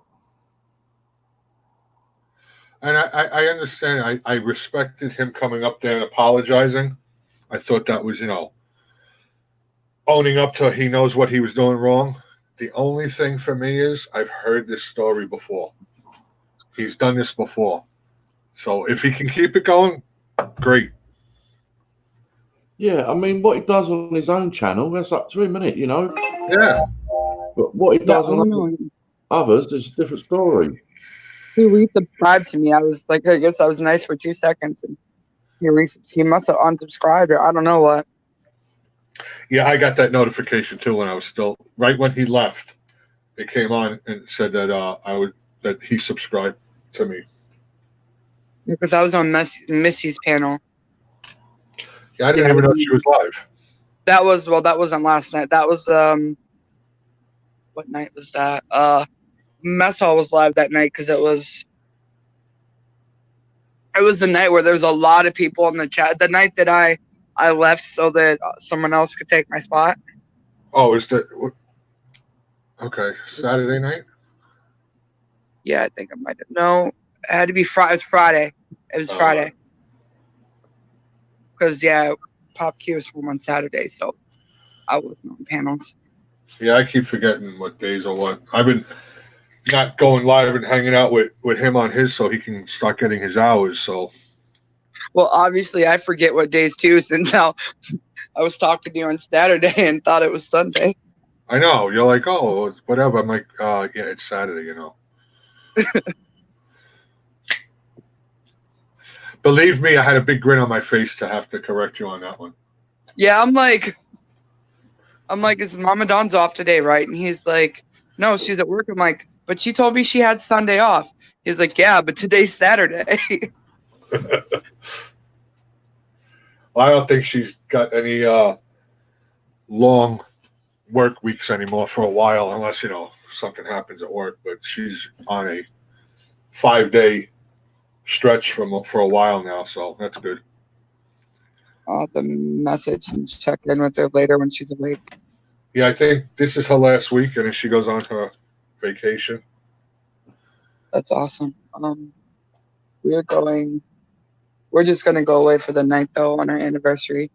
And I understand. I respected him coming up there and apologizing. I thought that was, owning up to he knows what he was doing wrong. The only thing for me is I've heard this story before. He's done this before. So if he can keep it going, great. Yeah, I mean, what he does on his own channel, that's up to him, isn't it? Yeah. But what he does on others is a different story. He resubscribed to me. I was like, I guess I was nice for 2 seconds, and he must have unsubscribed, or I don't know what. Yeah, I got that notification too when I was still right when he left. It came on and said that that he subscribed to me. Because I was on Missy's panel. Yeah, I didn't even know she was live. That wasn't last night. That was what night was that? Mess Hall was live that night because it was the night where there was a lot of people in the chat. The night that I left so that someone else could take my spot. Oh, is that okay? Saturday night? Yeah, I think I might have. No, it had to be Friday. It was Friday. It was Friday. Because Pop Q was from on Saturday, so I wasn't on panels. Yeah, I keep forgetting what days or what. I've been not going live and hanging out with him on his so he can start getting his hours. So Well, obviously, I forget what days too, since now I was talking to you on Saturday and thought it was Sunday. I know. You're like, oh, whatever. I'm like, yeah, it's Saturday, Believe me, I had a big grin on my face to have to correct you on that one. Yeah, I'm like, is Mama Dawn's off today, right? And he's like, no, she's at work. I'm like, but she told me she had Sunday off. He's like, yeah, but today's Saturday. Well, I don't think she's got any long work weeks anymore for a while, unless something happens at work. But she's on a 5-day stretch for a while now, so that's good. I'll have to message and check in with her later when she's awake. Yeah, I think this is her last week, and then she goes on her vacation. That's awesome. We're just gonna go away for the night though on our anniversary.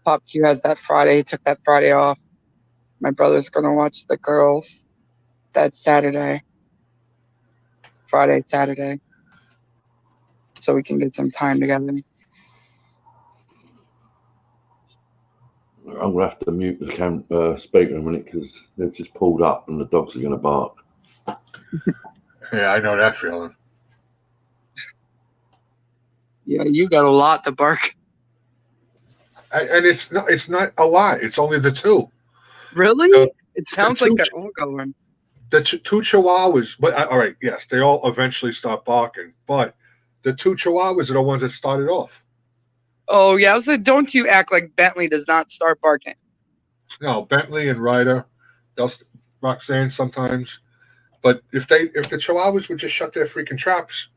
Pop Q has that Friday. He took that Friday off. My brother's gonna watch the girls that Saturday. Friday, Saturday. So we can get some time together. I'm gonna have to mute the speaker in a minute because they've just pulled up and the dogs are gonna bark. Yeah, I know that feeling. Yeah, you got a lot to bark. And it's not a lot. It's only the two. Really? It sounds the like two- they're all going. The two Chihuahuas. But all right, yes, they all eventually start barking. But the two Chihuahuas are the ones that started off. Oh yeah, I was like, don't you act like Bentley does not start barking. No, Bentley and Ryder, Roxanne sometimes. But if the Chihuahuas would just shut their freaking traps,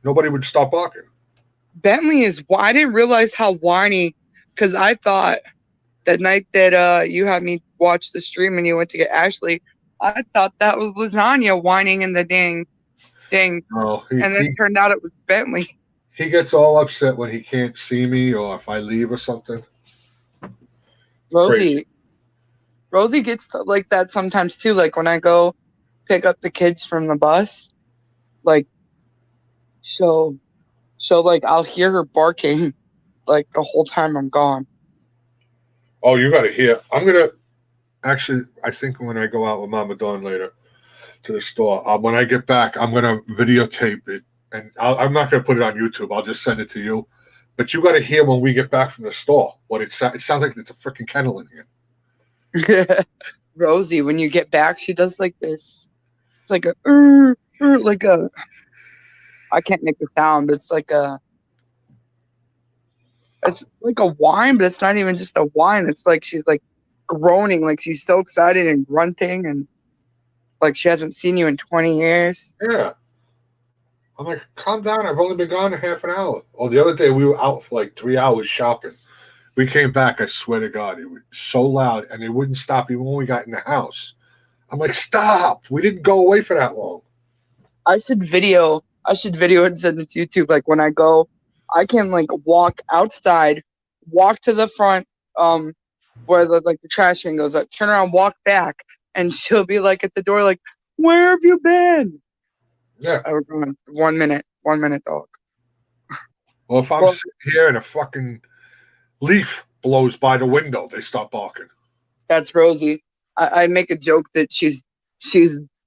nobody would stop barking. Bentley is. I didn't realize how whiny, because I thought that night that you had me watch the stream and you went to get Ashley, I thought that was Lasagna whining in the dang, No, and then it turned out it was Bentley. he gets all upset when he can't see me or if I leave or something. Rosie gets like that sometimes too. Like when I go pick up the kids from the bus, like she'll like I'll hear her barking like the whole time I'm gone. Oh, you got to hear. I'm going to actually, I think when I go out with Mama Dawn later to the store, when I get back, I'm going to videotape it. And I'm not going to put it on YouTube. I'll just send it to you. But you got to hear when we get back from the store what it sounds like. It's a freaking kennel in here. Rosie, when you get back, she does like this. It's like a like a. I can't make the sound, but it's like a whine, but it's not even just a whine. It's like she's like groaning, like she's so excited and grunting, and like she hasn't seen you in 20 years. Yeah. I'm like, calm down. I've only been gone a half an hour. Oh, the other day we were out for like 3 hours shopping. We came back, I swear to God, it was so loud, and it wouldn't stop even when we got in the house. I'm like, stop. We didn't go away for that long. I should video and send it to YouTube. Like when I go, I can like walk outside, walk to the front, where the trash can goes up, turn around, walk back, and she'll be like at the door, like, where have you been? Yeah. I was going 1 minute, dog. Well, if I'm sitting here and a fucking leaf blows by the window, they stop barking. That's Rosie. I make a joke that she's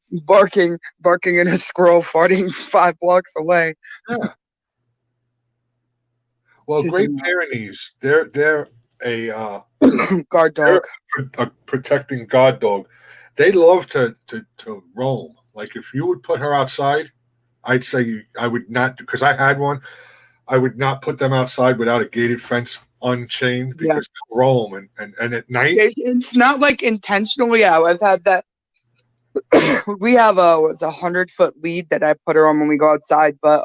barking at a squirrel farting 5 blocks away. Yeah. Well, Great Pyrenees, they're a guard dog. A protecting guard dog. They love to roam. Like if you would put her outside, I'd say I would not do, because I had one. I would not put them outside without a gated fence unchained because they'll roam and at night. It's not like intentional. Yeah, I've had that. We have a 100-foot lead that I put her on when we go outside, but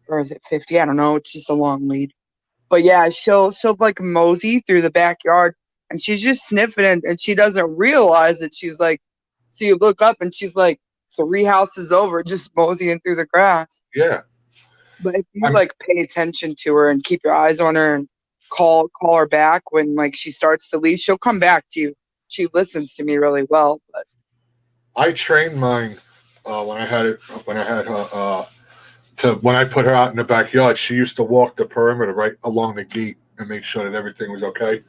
or is it 50? I don't know. It's just a long lead. But yeah, she'll like mosey through the backyard, and she's just sniffing it, and she doesn't realize it. She's like, so you look up, and she's like 3 houses over, just moseying through the grass. Yeah. But if you like pay attention to her and keep your eyes on her and call her back when like she starts to leave, she'll come back to you. She listens to me really well. But I trained mine when I had her when I put her out in the backyard, she used to walk the perimeter right along the gate and make sure that everything was okay.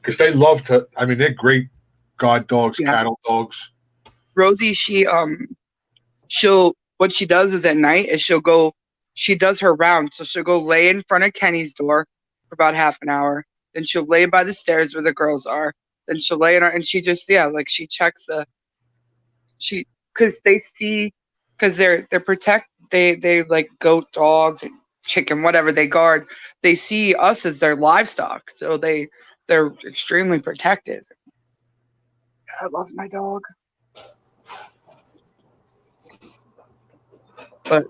Because they love to. I mean, they're great guard dogs, Yeah. cattle dogs. Rosie, she'll what she does is at night is she does her round. So she'll go lay in front of Kenny's door for about half an hour. Then she'll lay by the stairs where the girls are. Then she'll lay in her and she just like she checks because they see because they're they like goat dogs and chicken whatever they guard. They see us as their livestock, so they're extremely protective. I love my dog. But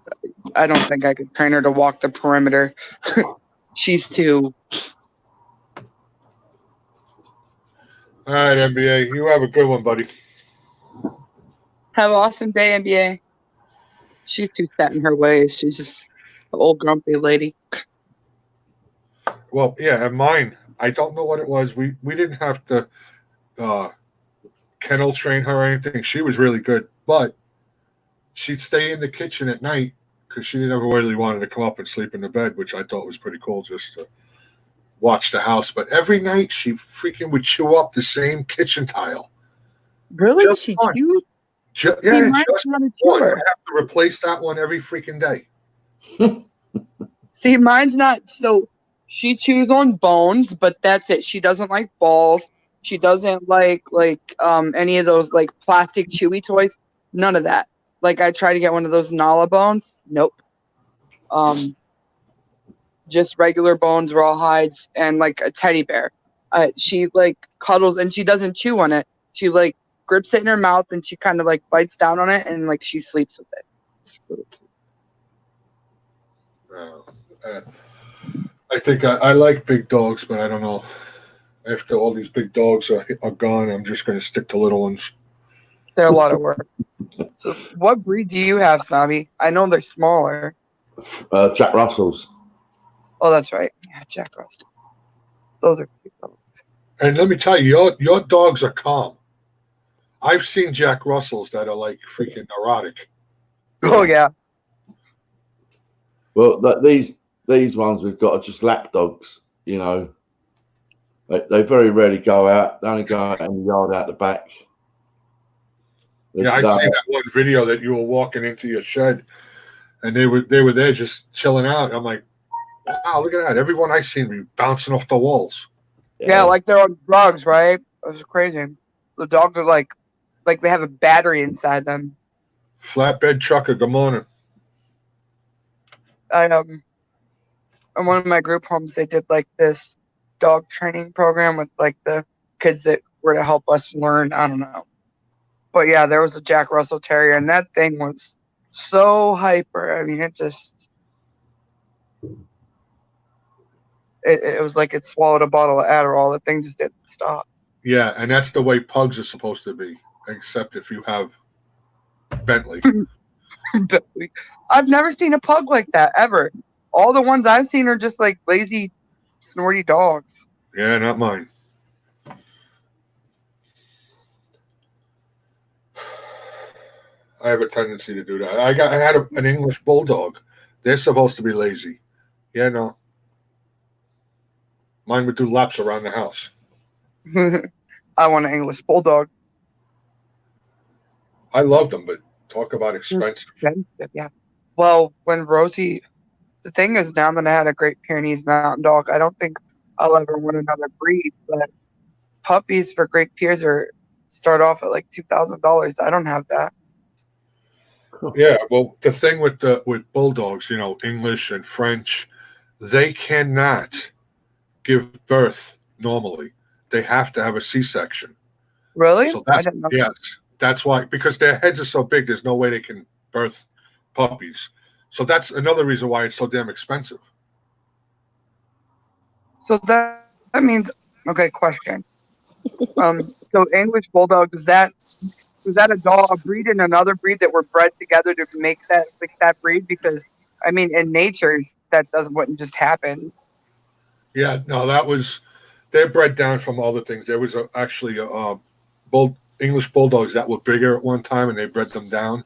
I don't think I could train her to walk the perimeter. She's too. All right, NBA, you have a good one, buddy. Have an awesome day, NBA. She's too set in her ways. She's just an old grumpy lady. Well, yeah, and mine. I don't know what it was. We didn't have to kennel train her or anything. She was really good, but she'd stay in the kitchen at night because she never really wanted to come up and sleep in the bed, which I thought was pretty cool just to watch the house. But every night she freaking would chew up the same kitchen tile. Really? Just She one. cute? Yeah, mine's just not a one. I chewer. have to replace that one every freaking day. See, mine's not. So she chews on bones, but that's it. She doesn't like balls. She doesn't like any of those like plastic chewy toys. None of that. Like I tried to get one of those Nala bones. Nope. Just regular bones, raw hides, and like a teddy bear. She like cuddles and she doesn't chew on it. She like grips it in her mouth and she kind of like bites down on it and like she sleeps with it. It's really cute. I think I like big dogs, but I don't know. After all these big dogs are gone, I'm just going to stick to little ones. They're a lot of work. So what breed do you have, Snobby? I know they're smaller. Jack Russells. Oh, that's right. Yeah, Jack Russell. Those are cute dogs. And let me tell you, your dogs are calm. I've seen Jack Russells that are like freaking neurotic. Oh yeah. Well, these ones we've got are just lap dogs. You know, they very rarely go out. They only go out in the yard out the back. Yeah, I've seen that one video that you were walking into your shed, and they were there just chilling out. I'm like, wow, look at that! Everyone I seen be bouncing off the walls. Yeah, like they're on drugs, right? That's crazy. The dogs are like they have a battery inside them. Flatbed trucker, good morning. In one of my group homes, they did like this dog training program with like the kids that were to help us learn. I don't know, but yeah, there was a Jack Russell Terrier, and that thing was so hyper. I mean, it was like it swallowed a bottle of Adderall. The thing just didn't stop. Yeah, and that's the way pugs are supposed to be, except if you have Bentley. I've never seen a pug like that ever. All the ones I've seen are just like lazy, snorty dogs. Yeah, not mine. I have a tendency to do that. I had an English bulldog. They're supposed to be lazy. Yeah, no. Mine would do laps around the house. I want an English bulldog. I loved them, but talk about expensive. Yeah. Well, when Rosie, the thing is, now that I had a Great Pyrenees Mountain Dog, I don't think I'll ever want another breed. But puppies for Great Pyrenees start off at like $2,000. I don't have that. Yeah, well, the thing with bulldogs, English and French, they cannot give birth normally. They have to have a C-section. Really? So I didn't know. yes, that's why, because their heads are so big, there's no way they can birth puppies. So that's another reason why it's so damn expensive. So that means, okay, question. So English Bulldog, was that a breed and another breed that were bred together to make that breed? Because I mean, in nature, wouldn't just happen. Yeah, no, they're bred down from other things. There was actually English bulldogs that were bigger at one time, and they bred them down.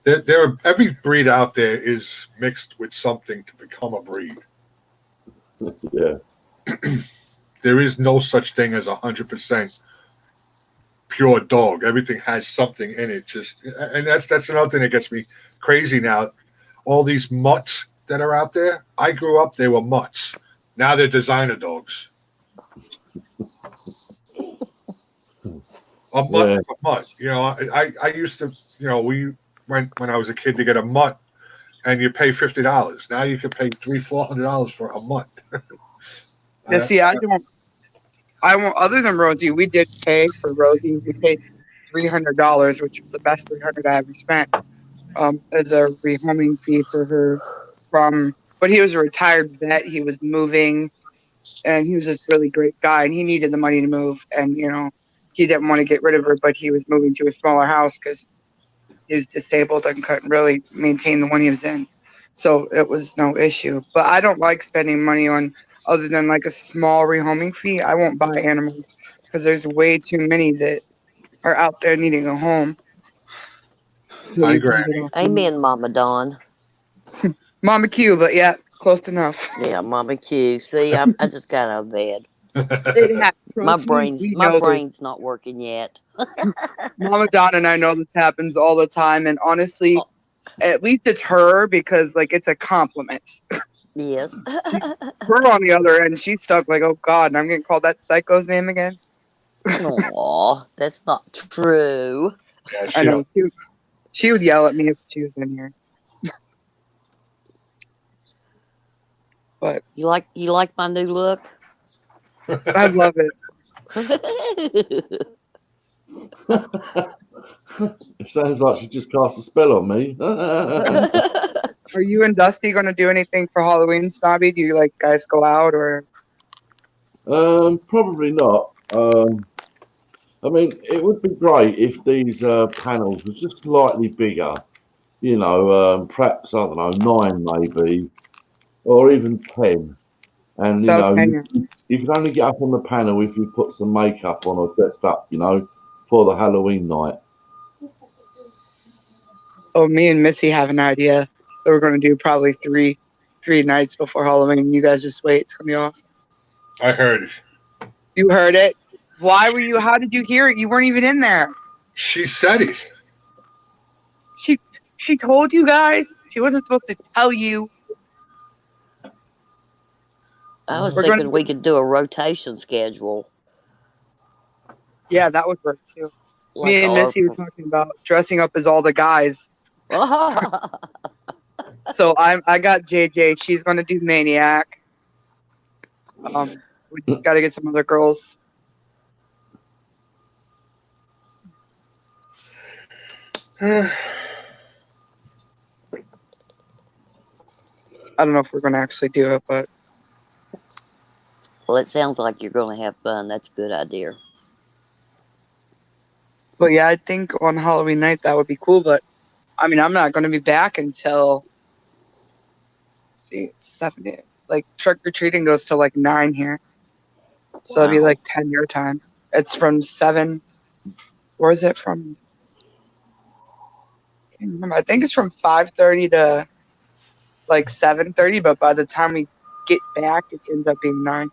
Every breed out there is mixed with something to become a breed. Yeah. There is no such thing as 100% pure dog. Everything has something in it. And that's another thing that gets me crazy now. All these mutts that are out there. I grew up; they were mutts. Now they're designer dogs. A mutt, Yeah. a mutt. You know, I used to. You know, we went when I was a kid to get a mutt, and you pay $50. Now you can pay $300-400 for a mutt. Yeah, see, I won't. Other than Rosie, we did pay for Rosie. We paid $300, which was the best $300 I ever spent, as a rehoming fee for her. But he was a retired vet. He was moving, and he was this really great guy, and he needed the money to move. And he didn't want to get rid of her, but he was moving to a smaller house because he was disabled and couldn't really maintain the one he was in. So it was no issue. But I don't like spending money on other than like a small rehoming fee. I won't buy animals because there's way too many that are out there needing a home. So Hi, you can Granny. get off. Amen, Mama Dawn. Mama Q, but yeah, close enough. Yeah, Mama Q. See, I just got out of bed. My brain's not working yet. Mama Donna and I know this happens all the time, and honestly, at least it's her because like it's a compliment. Yes. Her on the other end, she's stuck like, oh God, and I'm getting called that psycho's name again. Aw, that's not true. Yeah, I know. She would yell at me if she was in here. But You like my new look? I love it. It sounds like she just cast a spell on me. Are you and Dusty going to do anything for Halloween, Snobby? Do you like guys go out or? Probably not. I mean, it would be great if these panels were just slightly bigger. You know, perhaps, I don't know, 9 maybe, or even 10. And, you That was know, 10. you can only get up on the panel if you put some makeup on or dressed up, you know, for the Halloween night. Oh, me and Missy have an idea that we're going to do probably three nights before Halloween. You guys just wait. It's going to be awesome. I heard it. You heard it? Why were you? How did you hear it? You weren't even in there. She said it. She told you guys. She wasn't supposed to tell you. I was We're thinking gonna- we could do a rotation schedule. Yeah, that would work too. Like Me and our- Missy were talking about dressing up as all the guys. So I got JJ. She's going to do Maniac. We got to get some other girls. I don't know if we're going to actually do it, but Well, it sounds like you're going to have fun. That's a good idea. yeah, I think on Halloween night that would be cool. But I mean, I'm not going to be back until it's 7. Like trick or treating goes till like 9 here, so it'll be Wow. like 10 your time. It's from 7. Where is it from? I can't remember. I think it's from 5:30 to like 7:30. But by the time we get back, it ends up being 9.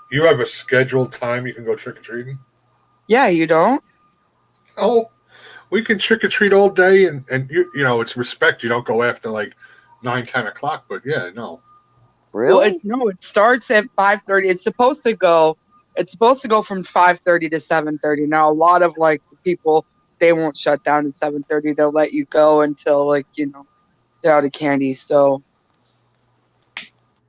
You have a scheduled time you can go trick or treating? Yeah, you don't? Oh, we can trick or treat all day, and you know it's respect. You don't go after like 9-10 o'clock. But yeah, no. Really? Well, it starts at 5:30. It's supposed to go from 5:30 to 7:30. Now, a lot of like people, they won't shut down at 7:30. They'll let you go until like they're out of candy. So,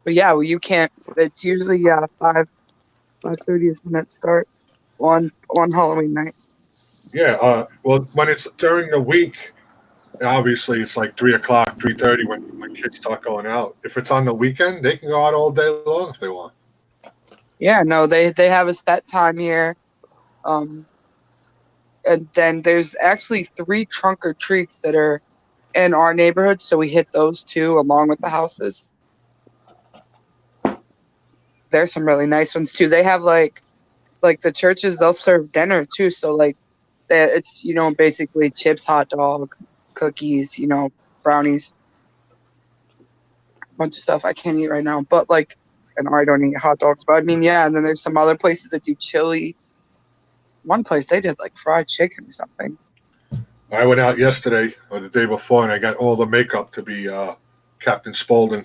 but yeah, well, you can't. It's usually 5:30 is when it starts on Halloween night. Yeah. Well, when it's during the week, obviously it's like 3 o'clock, 3:30 when kids start going out. If it's on the weekend, they can go out all day long if they want. Yeah, no, they have a set time here. And then there's actually 3 trunk or treats that are in our neighborhood, so we hit those 2 along with the houses. There's some really nice ones too. They have like the churches, they'll serve dinner too, so like it's basically chips, hot dog, cookies, brownies, a bunch of stuff I can't eat right now. But like, and I don't eat hot dogs. But I mean, yeah. And then there's some other places that do chili. One place they did like fried chicken or something. I went out yesterday or the day before, and I got all the makeup to be Captain Spaulding.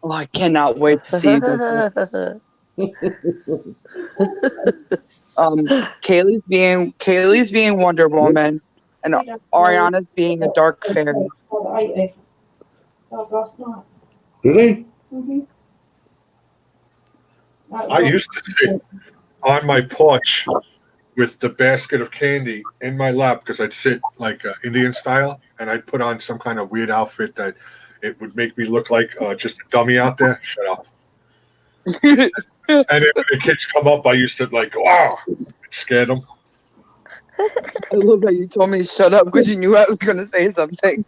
Oh, I cannot wait to see this. Kaylee's being Wonder Woman, and Ariana's being a dark fairy. Really? I used to sit on my porch with the basket of candy in my lap because I'd sit like Indian style, and I'd put on some kind of weird outfit that it would make me look like just a dummy out there. Shut up. And then when the kids come up, I used to like, wow, it scared them. I love that you told me to shut up because you knew I was going to say something.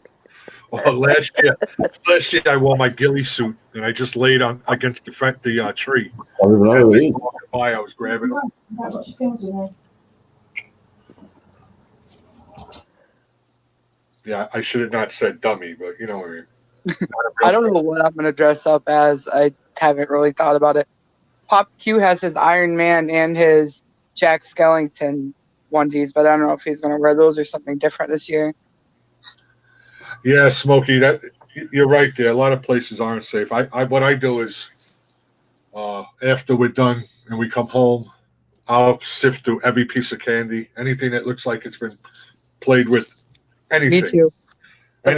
Well, last year I wore my ghillie suit and I just laid on against the tree. I don't know. Really? I was grabbing them. Yeah, I should have not said dummy, but you know what I mean. I don't know what I'm going to dress up as. I haven't really thought about it. Pop Q has his Iron Man and his Jack Skellington onesies, but I don't know if he's going to wear those or something different this year. Yeah, Smokey, that you're right there. A lot of places aren't safe. What I do is after we're done and we come home, I'll sift through every piece of candy, anything that looks like it's been played with. Anything. Me too. They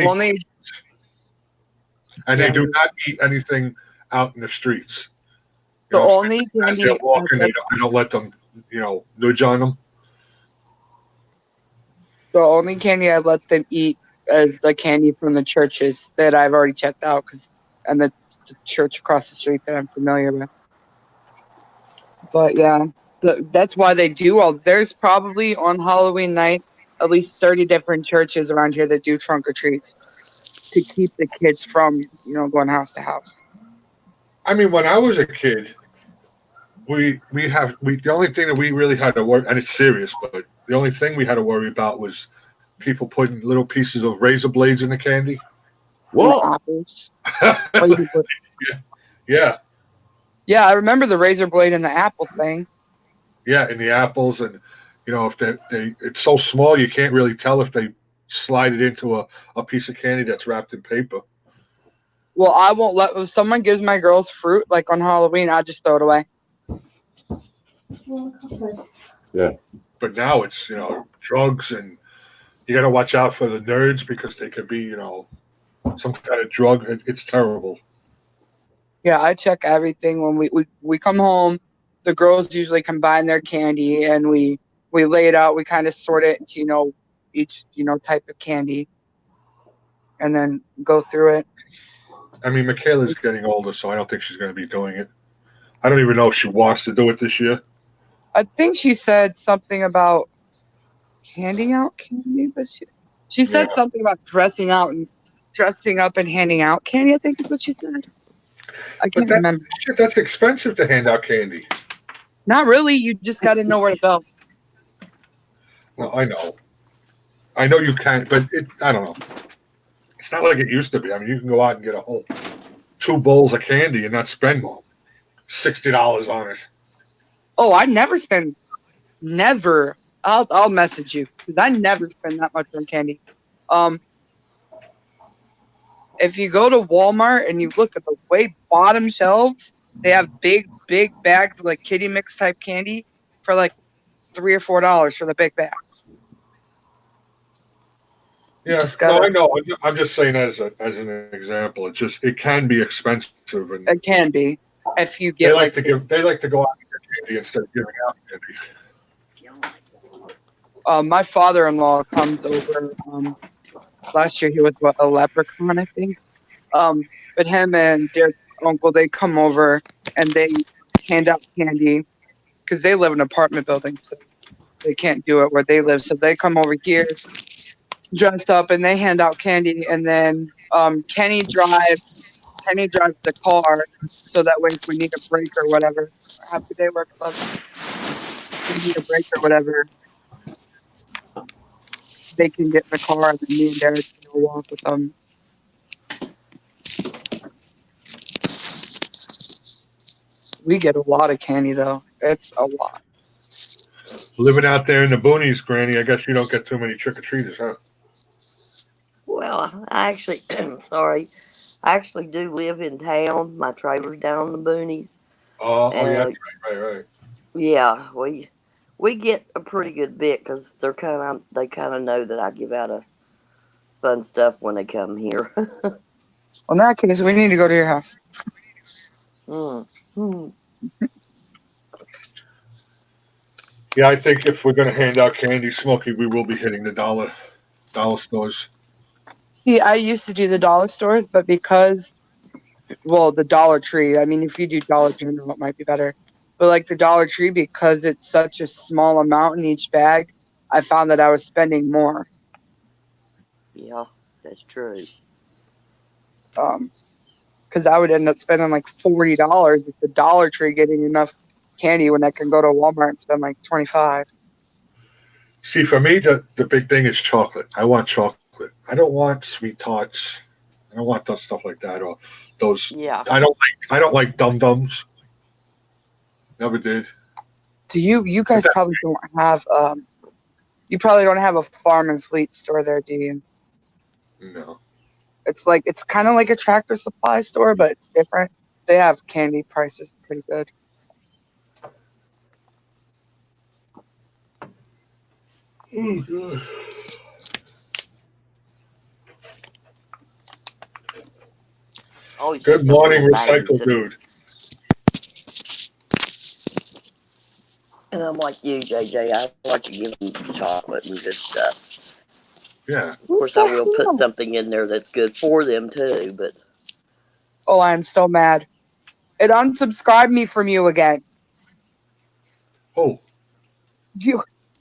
do not eat anything out in the streets. The only as they're walking, I don't let them, nudge on them. The only candy I let them eat is the candy from the churches that I've already checked out, and the church across the street that I'm familiar with. But yeah, that's why they do there's probably on Halloween night at least 30 different churches around here that do trunk or treats to keep the kids from, going house to house. I mean, when I was a kid, the only thing that we really had to worry, and it's serious, but the only thing we had to worry about was people putting little pieces of razor blades in the candy. What? Yeah. Yeah, I remember the razor blade in the apple thing. Yeah, in the apples, and if it's so small you can't really tell if they slide it into a piece of candy that's wrapped in paper. Well, I won't if someone gives my girls fruit like on Halloween, I'll just throw it away. Yeah. But now it's, drugs, and you got to watch out for the nerds because they could be, some kind of drug. It's terrible. Yeah, I check everything when we come home. The girls usually combine their candy and we lay it out. We kind of sort it into, each, type of candy and then go through it. I mean, Michaela's getting older, so I don't think she's going to be doing it. I don't even know if she wants to do it this year. I think she said something about handing out candy this year. She said something about dressing up and handing out candy. I think is what she said. I can't remember. That's expensive to hand out candy. Not really. You just got to know where to go. Well, I know. I know you can, but I don't know. It's not like it used to be. I mean, you can go out and get a whole 2 bowls of candy and not spend $60 on it. Oh, I never spend. Never. I'll message you because I never spend that much on candy. If you go to Walmart and you look at the way bottom shelves, they have big bags of like kitty mix type candy for like $3 or $4 for the big bags. Yeah, I know. I'm just saying as an example. It can be expensive, and it can be if you get. They like to go out and get candy instead of giving out candy. My father-in-law comes over. Last year he was a leprechaun, I think. But him and their uncle, they come over and they hand out candy because they live in an apartment building, so they can't do it where they live. So they come over here dressed up and they hand out candy. And then Kenny drives the car so that way if we need a break or whatever. Happy day work club. If we need a break or whatever, they can get in the car and then me and Derek can a walk with them. We get a lot of candy though. It's a lot. Living out there in the boonies, Granny, I guess you don't get too many trick-or-treaters, huh? Well, I actually, sorry, I actually do live in town. My trailer's down in the boonies. Oh, yeah, And right. yeah, we get a pretty good bit because they kind of know that I give out a fun stuff when they come here. Well, in that case, we need to go to your house. Mm. Mm. Yeah, I think if we're going to hand out candy, Smokey, we will be hitting the dollar stores. See, I used to do the dollar stores, but because, well, the Dollar Tree. I mean, if you do Dollar General, it might be better. But like the Dollar Tree, because it's such a small amount in each bag, I found that I was spending more. Yeah, that's true. Because I would end up spending like $40 at the Dollar Tree getting enough candy when I can go to Walmart and spend like $25. See, for me, the big thing is chocolate. I want chocolate. I don't want sweet tarts. I don't want those stuff like that or those. Yeah. I don't like Dum Dums. Never did. Do you guys probably don't have you probably don't have a Farm and Fleet store there, do you? No. It's kind of like a Tractor Supply store, but it's different. They have candy prices pretty good. Oh, God. Always Good put something morning, in bags Recycle that- Dude. And I'm like you, JJ. I like to give them chocolate and good stuff. Yeah. Of course, I will put something in there that's good for them too. But Oh, I'm so mad. It unsubscribed me from you again. Oh,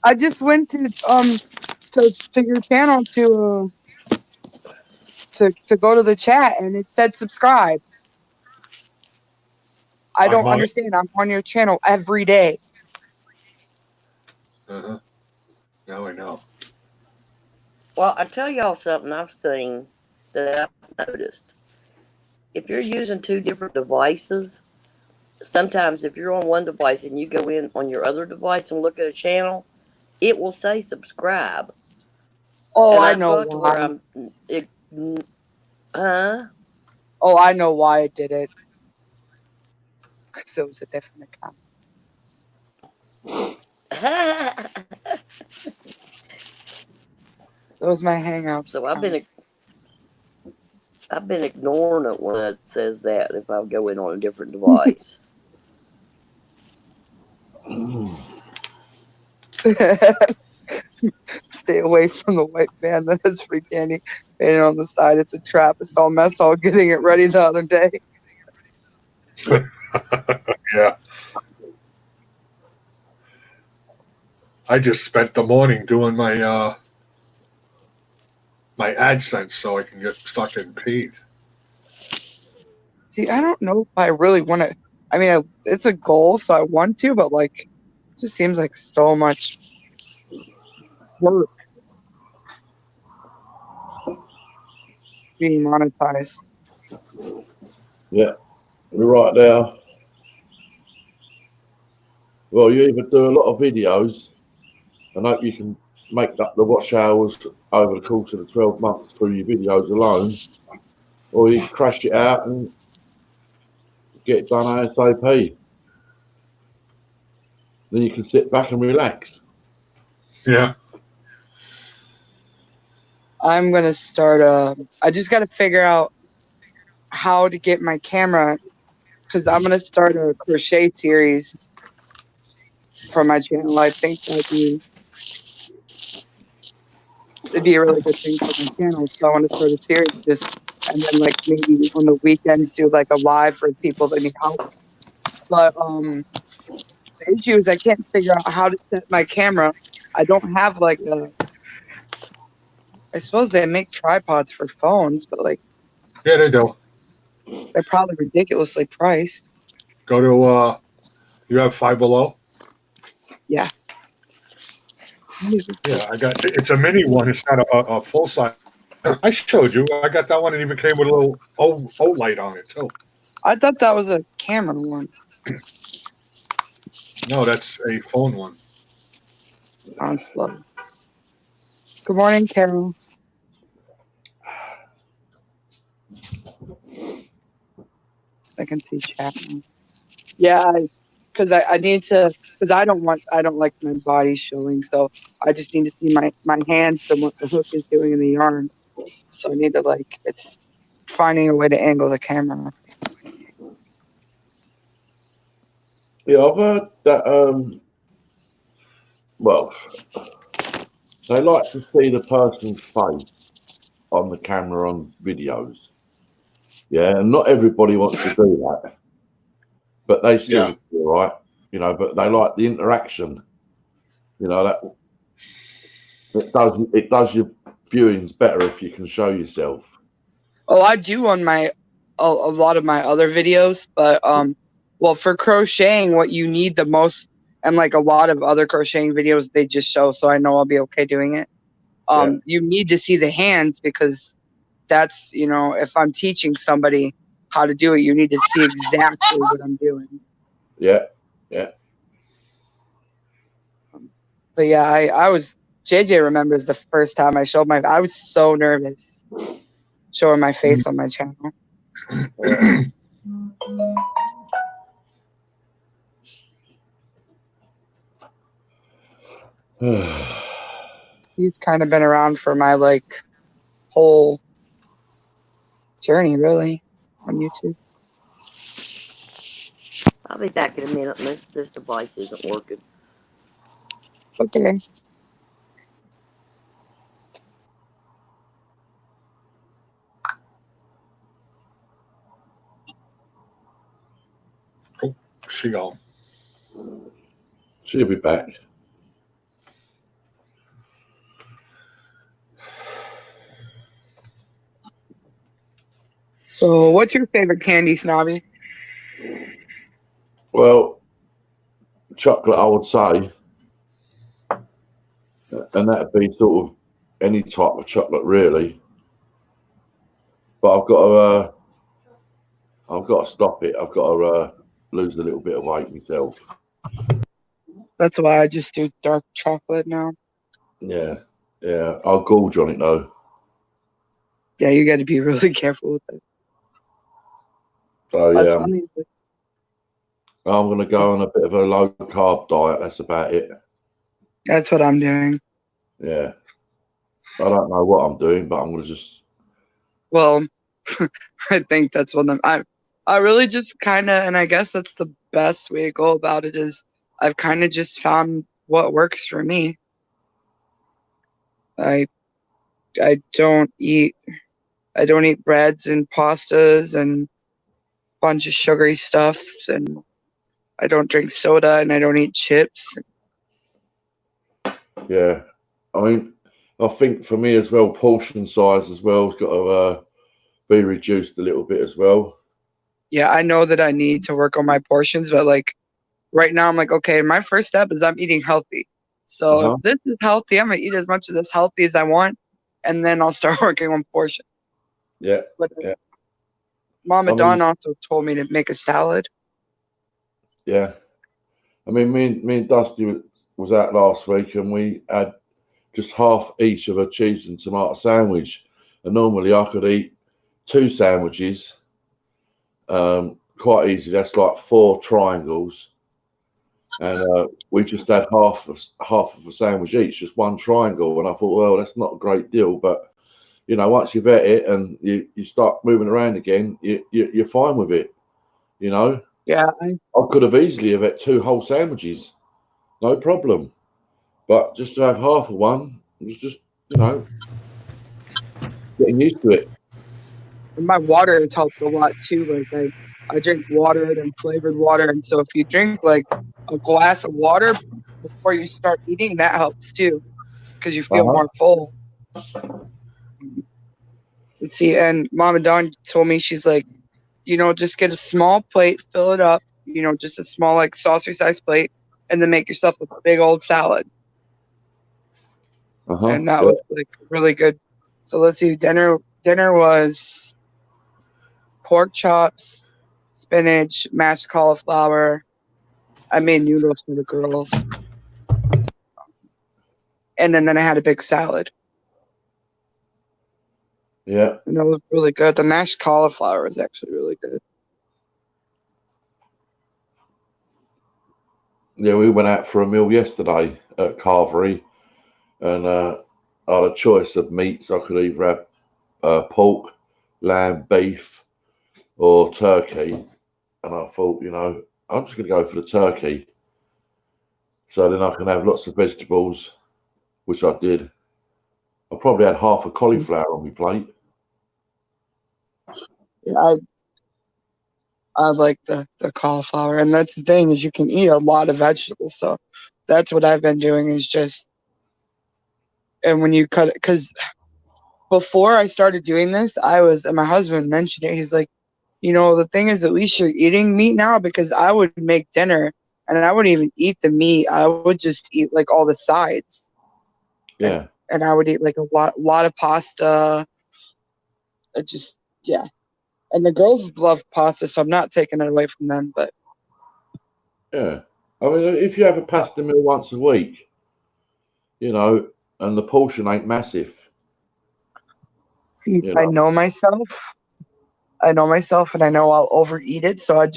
I just went to your channel to go to the chat and it said subscribe. I don't understand. I'm on your channel every day. uh-huh. Now I know. well, I tell y'all something I've seen that I've noticed. If you're using two different devices, sometimes if you're on one device and you go in on your other device and look at a channel, it will say subscribe. Oh, And I I've know got to where why. huh? Oh, I know why it did it. Because it was a different account. That was my Hangouts. So account. I've been ignoring it when it says that if I go in on a different device. Stay away from the white van that has free candy painted on the side. It's a trap. It's all mess. All getting it ready the other day. Yeah. I just spent the morning doing my my AdSense so I can start getting paid. See, I don't know if I really want to. I mean, it's a goal, so I want to, but like, it just seems like so much work being monetized. Yeah, we're right there. Well, you either do a lot of videos and hope you can make up the watch hours over the course of the 12 months through your videos alone, or you crash it out and get it done ASAP. Then you can sit back and relax. Yeah. I'm gonna start. I just got to figure out how to get my camera because I'm gonna start a crochet series for my channel. I think it'd be a really good thing for my channel. So I want to start a series and then like maybe on the weekends do like a live for people that need help. But the issue is I can't figure out how to set my camera. I don't have like I suppose they make tripods for phones, but like Yeah, they do. they're probably ridiculously priced. Go to you have Five Below? Yeah. Yeah, I got it's a mini one. It's not a full size I showed you. I got that one. It even came with a little O light on it too. I thought that was a camera one. No, that's a phone one. I'm slow. Good morning, Carol. I can see chat now. Yeah, because I need to, because I don't like my body showing, so I just need to see my hands and what the hook is doing in the yarn. So I need to it's finding a way to angle the camera. Yeah, I've heard that. Well, they like to see the person's face on the camera on videos. Yeah, and not everybody wants to do that, but they still Yeah. do all right. But they like the interaction. That it does your viewings better if you can show yourself. Oh, I do on a lot of my other videos, but well, for crocheting, what you need the most, and like a lot of other crocheting videos, they just show, so I know I'll be okay doing it. You need to see the hands because that's, if I'm teaching somebody how to do it, you need to see exactly what I'm doing. Yeah. But yeah, I was, JJ remembers the first time I showed I was so nervous showing my face on my channel. He's kind of been around for my whole journey, really, on YouTube. I'll be back in a minute unless this device isn't working. Okay. She gone. She'll be back. So, what's your favorite candy, Snobby? Well, chocolate, I would say, and that'd be sort of any type of chocolate, really. But I've got to stop it. I've got to lose a little bit of weight myself. That's why I just do dark chocolate now. Yeah, I'll gorge on it though. Yeah, you got to be really careful with it. So yeah, I'm going to go on a bit of a low carb diet. That's about it. That's what I'm doing. Yeah, I don't know what I'm doing, but I'm going to just. Well, I think that's what I really just kind of, and I guess that's the best way to go about it is I've kind of just found what works for me. I don't eat breads and pastas and bunch of sugary stuffs, and I don't drink soda, and I don't eat chips. Yeah, I mean, I think for me as well, portion size as well has got to be reduced a little bit as well. Yeah, I know that I need to work on my portions, but right now I'm okay, my first step is I'm eating healthy. So if this is healthy, I'm gonna eat as much of this healthy as I want, and then I'll start working on portions. Yeah. But Mama Dawn also told me to make a salad. Yeah. I mean, me and Dusty was out last week, and we had just half each of a cheese and tomato sandwich. And normally I could eat 2 sandwiches quite easy. That's like 4 triangles. And we just had half of a sandwich each, just 1 triangle. And I thought, well, that's not a great deal, but once you've ate it and you start moving around again, you're fine with it. Yeah, I could have easily have had 2 whole sandwiches, no problem. But just to have half of one, it was just getting used to it. and my water has helped a lot too. I drink water and flavored water, and so if you drink a glass of water before you start eating, that helps too, because you feel more full. See, and Mama Dawn told me, she's just get a small plate, fill it up, just a small saucer sized plate, and then make yourself a big old salad. And that was really good So let's see. Dinner was pork chops, spinach, mashed cauliflower. I made noodles for the girls, and then I had a big salad. Yeah. And it was really good. The mashed cauliflower was actually really good. Yeah, we went out for a meal yesterday at Carvery, and I had a choice of meats. I could either have pork, lamb, beef, or turkey. And I thought, I'm just going to go for the turkey. So then I can have lots of vegetables, which I did. I probably had half a cauliflower on my plate. Yeah, I like the cauliflower, and that's the thing is you can eat a lot of vegetables. So that's what I've been doing is just, and when you cut it, because before I started doing this, and my husband mentioned it. He's like, the thing is, at least you're eating meat now, because I would make dinner and I wouldn't even eat the meat. I would just eat like all the sides. Yeah. And I would eat like a lot of pasta. Yeah. And the girls love pasta, so I'm not taking it away from them. But Yeah. I mean, if you have a pasta meal once a week, and the portion ain't massive. see, I know myself. And I know I'll overeat it. So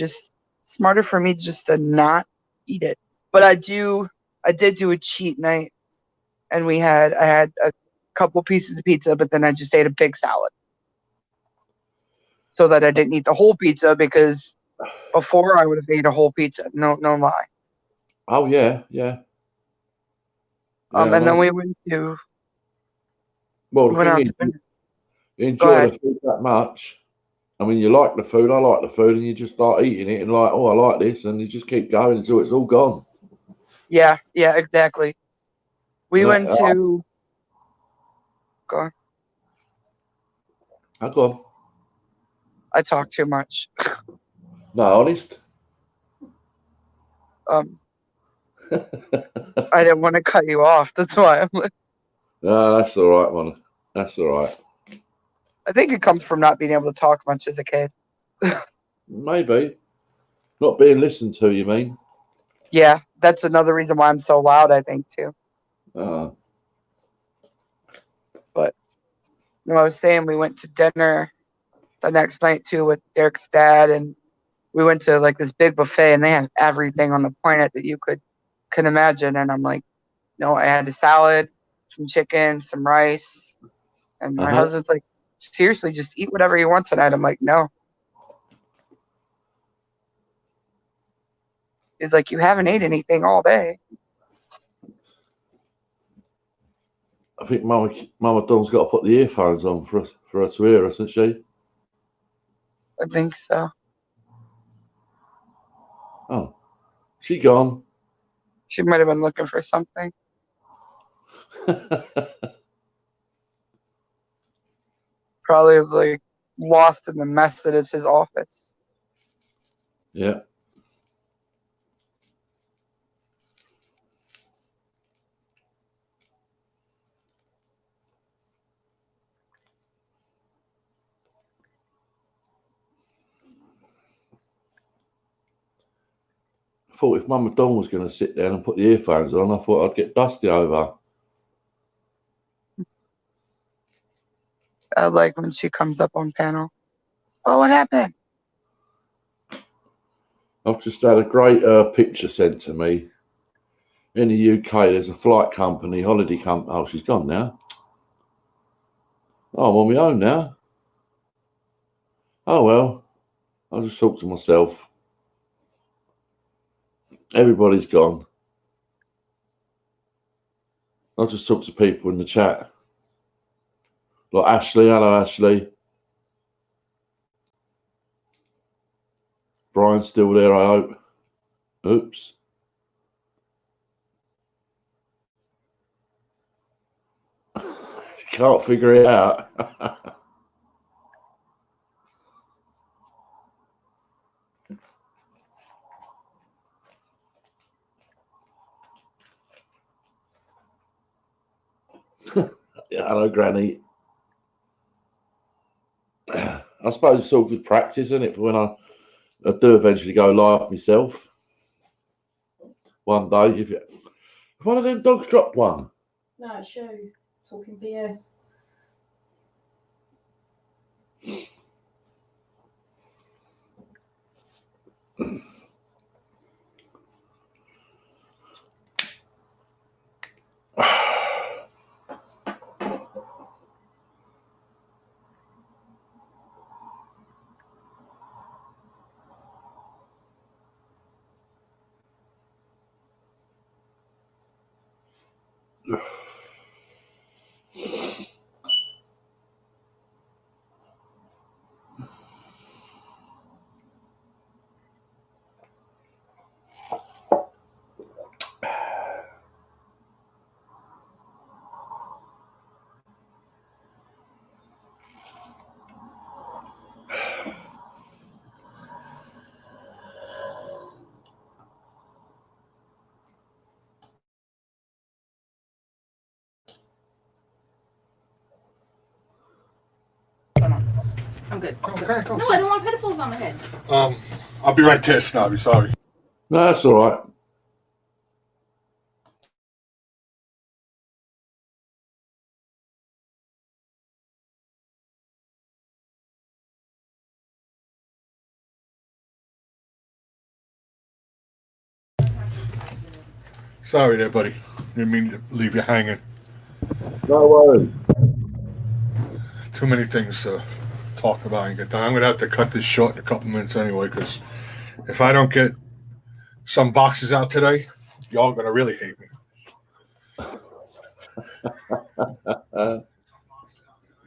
smarter for me just to not eat it. But I did do a cheat night, and I had a couple pieces of pizza, but then I just ate a big salad. So that I didn't eat the whole pizza, because before I would have ate a whole pizza. No lie. Oh, yeah, yeah. And then we went to Well, we the went thing out is, to dinner. you Go enjoy ahead. the food that much. I mean, you like the food, I like the food, and you just start eating it and like, oh, I like this, and you just keep going until it's all gone. Yeah, exactly. We went to go on. Go on. I talk too much. No, honest. I didn't want to cut you off. That's why I'm like, No, that's all right, man. That's all right. I think it comes from not being able to talk much as a kid. Maybe. Not being listened to, you mean? Yeah, that's another reason why I'm so loud, I think, too. But I was saying we went to dinner the next night too with Derek's dad, and we went to like this big buffet, and they had everything on the planet that you can imagine. And I'm like, no, I had a salad, some chicken, some rice, and my husband's like, seriously, just eat whatever you want tonight. I'm like, no. He's like, you haven't ate anything all day. I think Mama Dawn's got to put the earphones on for her to hear us, hasn't she? I think so. Oh, she gone. She might have been looking for something. Probably was like lost in the mess that is his office. Yeah. I thought if Mama Dawn was going to sit down and put the earphones on, I thought I'd get Dusty over. I like when she comes up on panel. Oh, what happened? I've just had a great picture sent to me. In the UK, there's a flight company, holiday company. Oh, she's gone now. Oh, I'm on my own now. Oh, well, I'll just talk to myself. Everybody's gone. I'll just talk to people in the chat. Like Ashley, hello Ashley. Brian's still there, I hope. Oops. Can't figure it out. Yeah, hello, Granny. I suppose it's all good practice, isn't it, for when I do eventually go live myself one day. If one of them dogs dropped one. No, it's you talking BS. I'm good. Okay, go. No, I don't want pedophiles on my head. I'll be right there, Snobby. Sorry. No, that's all right. Sorry there, buddy. Didn't mean to leave you hanging. No worries. Too many things to talk about and get done. I'm going to have to cut this short in a couple minutes anyway, because if I don't get some boxes out today, y'all are going to really hate me.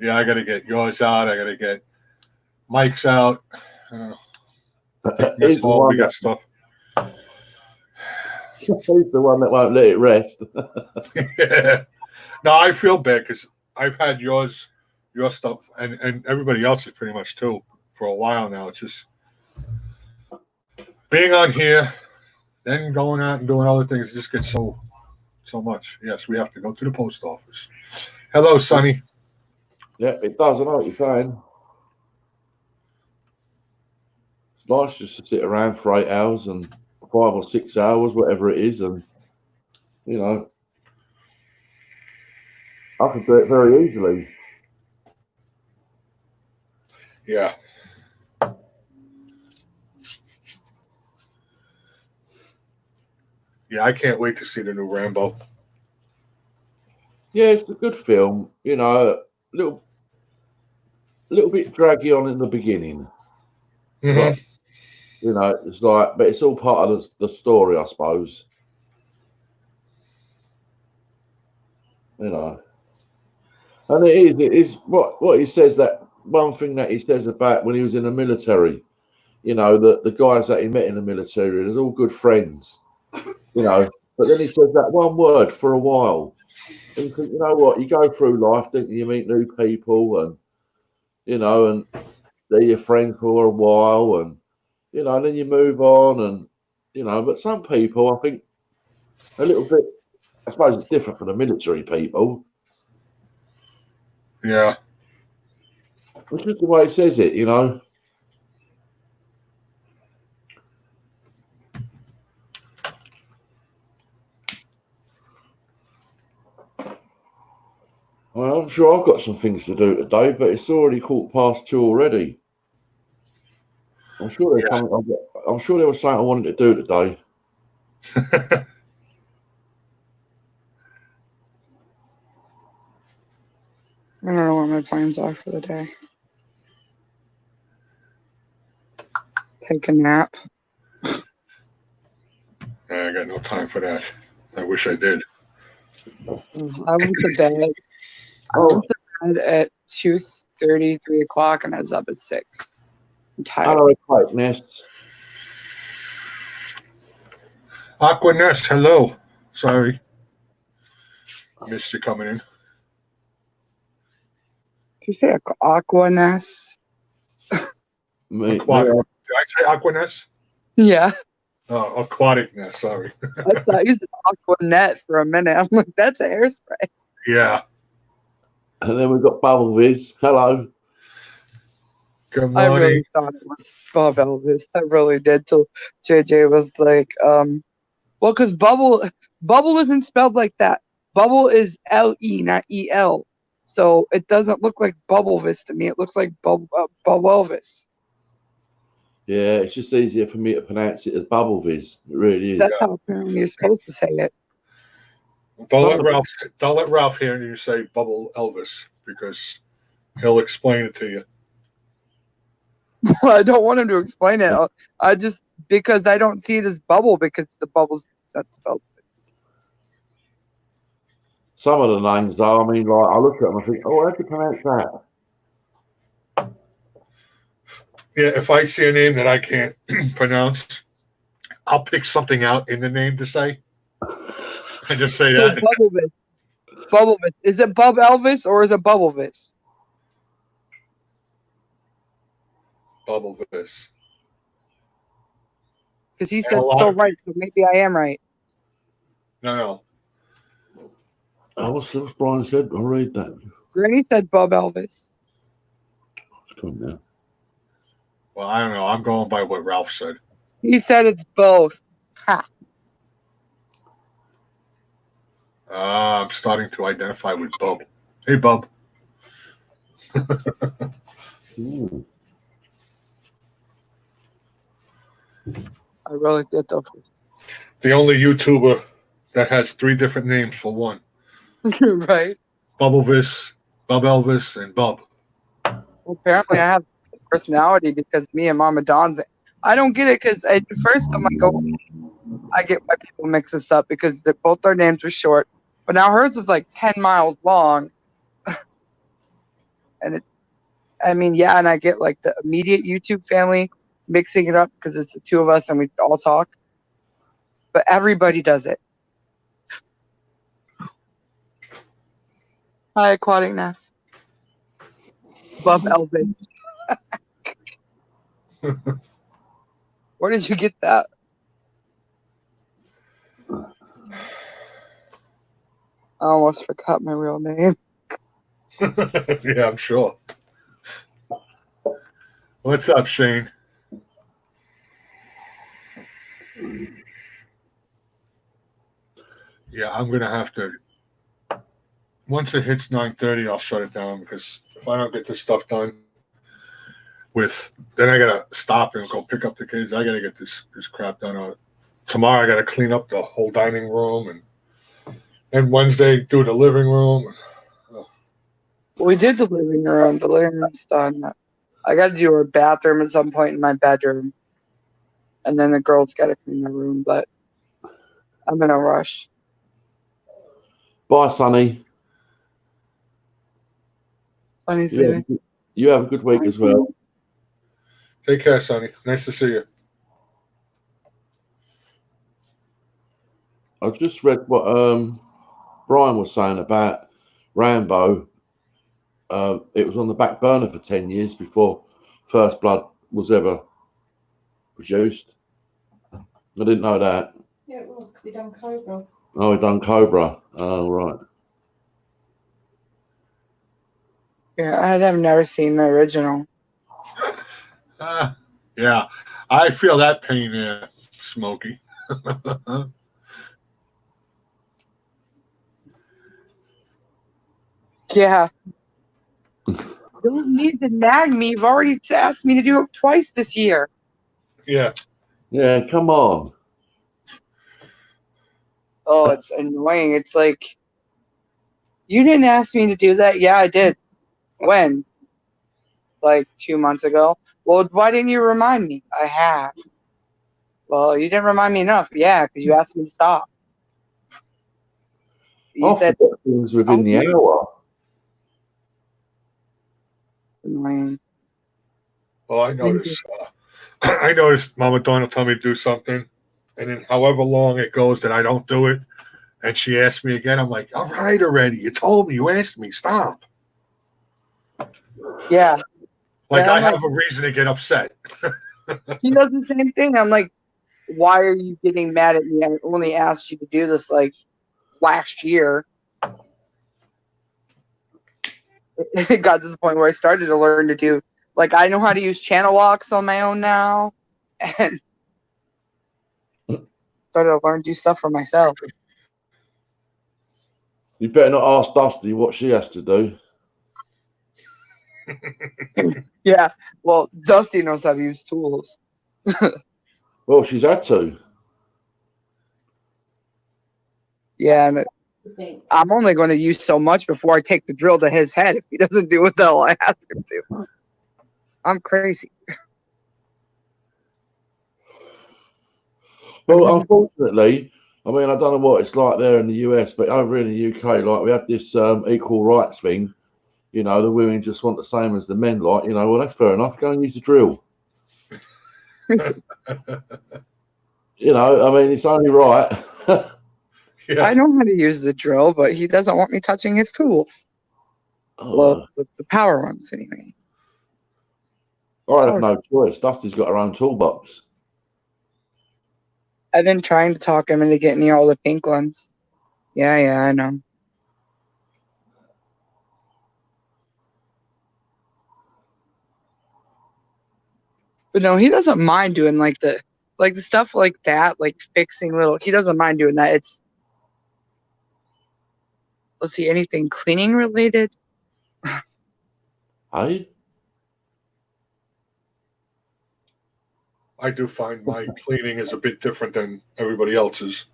Yeah, I got to get yours out. I got to get Mike's out. I don't know. That's all. We got stuff. He's the one that won't let it rest. Yeah. No, I feel bad because I've had your stuff and everybody else's pretty much too for a while now. It's just being on here, then going out and doing other things just gets so much. Yes, we have to go to the post office. Hello, Sonny. Yeah, it does. I know what you're saying. It's nice just to sit around for 8 hours and 5 or 6 hours, whatever it is, and you know, I can do it very easily. Yeah. Yeah, I can't wait to see the new Rambo. Yeah, it's a good film. You know, a little bit draggy on in the beginning. Mm-hmm. But, you know, it's like, but it's all part of the story, I suppose. You know, and it is what he says, that one thing that he says about when he was in the military. You know, the guys that he met in the military, they're all good friends. You know, but then he says that one word for a while. And you think, you know what, you go through life, don't you? You meet new people, and you know, and they're your friends for a while, and you know, and then you move on, and you know. But some people, I think, a little bit. I suppose it's different for the military people. Yeah. It's just the way he says it, you know. Well, I'm sure I've got some things to do today, but it's already 2:15 already. I'm sure there's something. I'm sure there was something I wanted to do today. I don't know what my plans are for the day. Take a nap. I got no time for that. I wish I did. I went to bed. I went to bed at 2:30, 3 o'clock, and I was up at 6. I'm tired. Hello, Quake Nest. Aqua Nest, hello. Sorry. Missed you coming in. Did you say Aqua Nest? Aquatic. Did I say Aqua Nest? Yeah. Aquatic Nest, sorry. I thought you said Aqua Net for a minute. I'm like, that's a hairspray. Yeah. And then we've got Bubble Viz. Hello. Good I morning. really thought it was Bob Elvis. I really did. Till JJ was like, well, because bubble isn't spelled like that. Bubble is L-E, not E-L. So it doesn't look like Bubblevis to me. It looks like Bob Elvis. Yeah, it's just easier for me to pronounce it as Bubble Viz. It really is. That's how apparently you're supposed to say it. Don't let Ralph hear you say Bubble Elvis because he'll explain it to you. Well, I don't want him to explain it. I just because I don't see it as bubble because the bubble's not spelled. Some of the names, though, I mean, like, I look at them and think, oh, how do you pronounce that? Yeah, if I see a name that I can't pronounce, I'll pick something out in the name to say. I just say So that. Bubblevis. Bubblevis. Is it Bub Elvis or is it Bubblevis? Bubblevis. Because he And said a lot so of right, so maybe I am right. No. Oh, what's Brian said? I'll read that. Granny said Bub Elvis. Come on now. Well, I don't know. I'm going by what Ralph said. He said it's both. Ha. I'm starting to identify with Bub. Hey, Bub. Ooh. I really did though. The only YouTuber that has 3 different names for one. Right. Bubblevis, Bub Elvis, and Bub. Well, apparently I have personality because me and Mama Don's. I don't get it because at first I'm like, oh, I get why people mix this up because both our names were short, but now hers is like 10 miles long. And and I get like the immediate YouTube family mixing it up because it's the 2 of us and we all talk. But everybody does it. Hi, Aquatic Ness. Bub Elvis. Where did you get that? I almost forgot my real name. Yeah, I'm sure. What's up, Shane? Yeah, I'm gonna have to. Once it hits 9:30, I'll shut it down because if I don't get this stuff done, then I gotta stop and go pick up the kids. I gotta get this crap done. Tomorrow I gotta clean up the whole dining room and Wednesday do the living room. We did the living room. The living room's done. I got to do our bathroom at some point in my bedroom, and then the girls got to clean their room. But I'm in a rush. Bye, Sonny. Sonny's leaving. You have a good week as well. Take care, Sonny. Nice to see you. I just read what Brian was saying about Rambo. It was on the back burner for 10 years before First Blood was ever produced. I didn't know that. Yeah, it was because he done Cobra. Oh, he done Cobra. Oh, right. Yeah, I have never seen the original. Yeah, I feel that pain there, Smokey. Yeah. You don't need to nag me. You've already asked me to do it twice this year. Yeah. Yeah, come on. Oh, it's annoying. It's like, you didn't ask me to do that. Yeah, I did. When? Like 2 months ago. Well, why didn't you remind me? I have. Well, you didn't remind me enough. Yeah, because you asked me to stop. You I said forget things within the hour. annoying. Well, I noticed. I noticed Mama Dawn will tell me to do something, and then however long it goes that I don't do it, and she asks me again, I'm like, all right, already. You told me. You asked me. Stop. Yeah. Like Yeah, I I'm have a reason to get upset. He does the same thing. I'm like, why are you getting mad at me? I only asked you to do this like last year. It got to the point where I started to learn to do Like I know how to use channel locks on my own now, and started to learn to do stuff for myself. You better not ask Dusty what she has to do. Yeah, well, Dusty knows how to use tools. Well, she's had to. Yeah, and I'm only going to use so much before I take the drill to his head if he doesn't do what the hell I ask him to. I'm crazy. Well, unfortunately, I mean, I don't know what it's like there in the US, but over in the UK, like we had this equal rights thing. You know, the women just want the same as the men. Like, you know, well, that's fair enough. Go and use the drill. You know, I mean, it's only right. Yeah. I know how to use the drill, but he doesn't want me touching his tools. Well, the power ones, anyway. I have no choice. Dusty's got her own toolbox. I've been trying to talk him into getting me all the pink ones. Yeah, I know. But no, he doesn't mind doing like the stuff like that, like fixing little. He doesn't mind doing that. It's, let's see, anything cleaning related. Hey? I do find my cleaning is a bit different than everybody else's.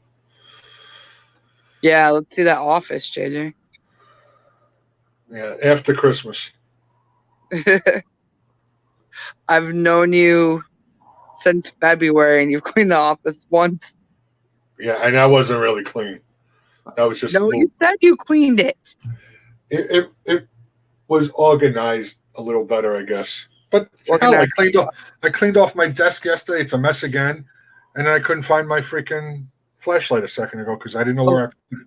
Yeah, let's do that office, JJ. Yeah, after Christmas. I've known you since February, and you've cleaned the office once. Yeah, and that wasn't really clean. That was just No, you said you cleaned it. it was organized a little better, I guess. But hell, I cleaned off my desk yesterday. It's a mess again, and then I couldn't find my freaking flashlight a second ago because I didn't know where I put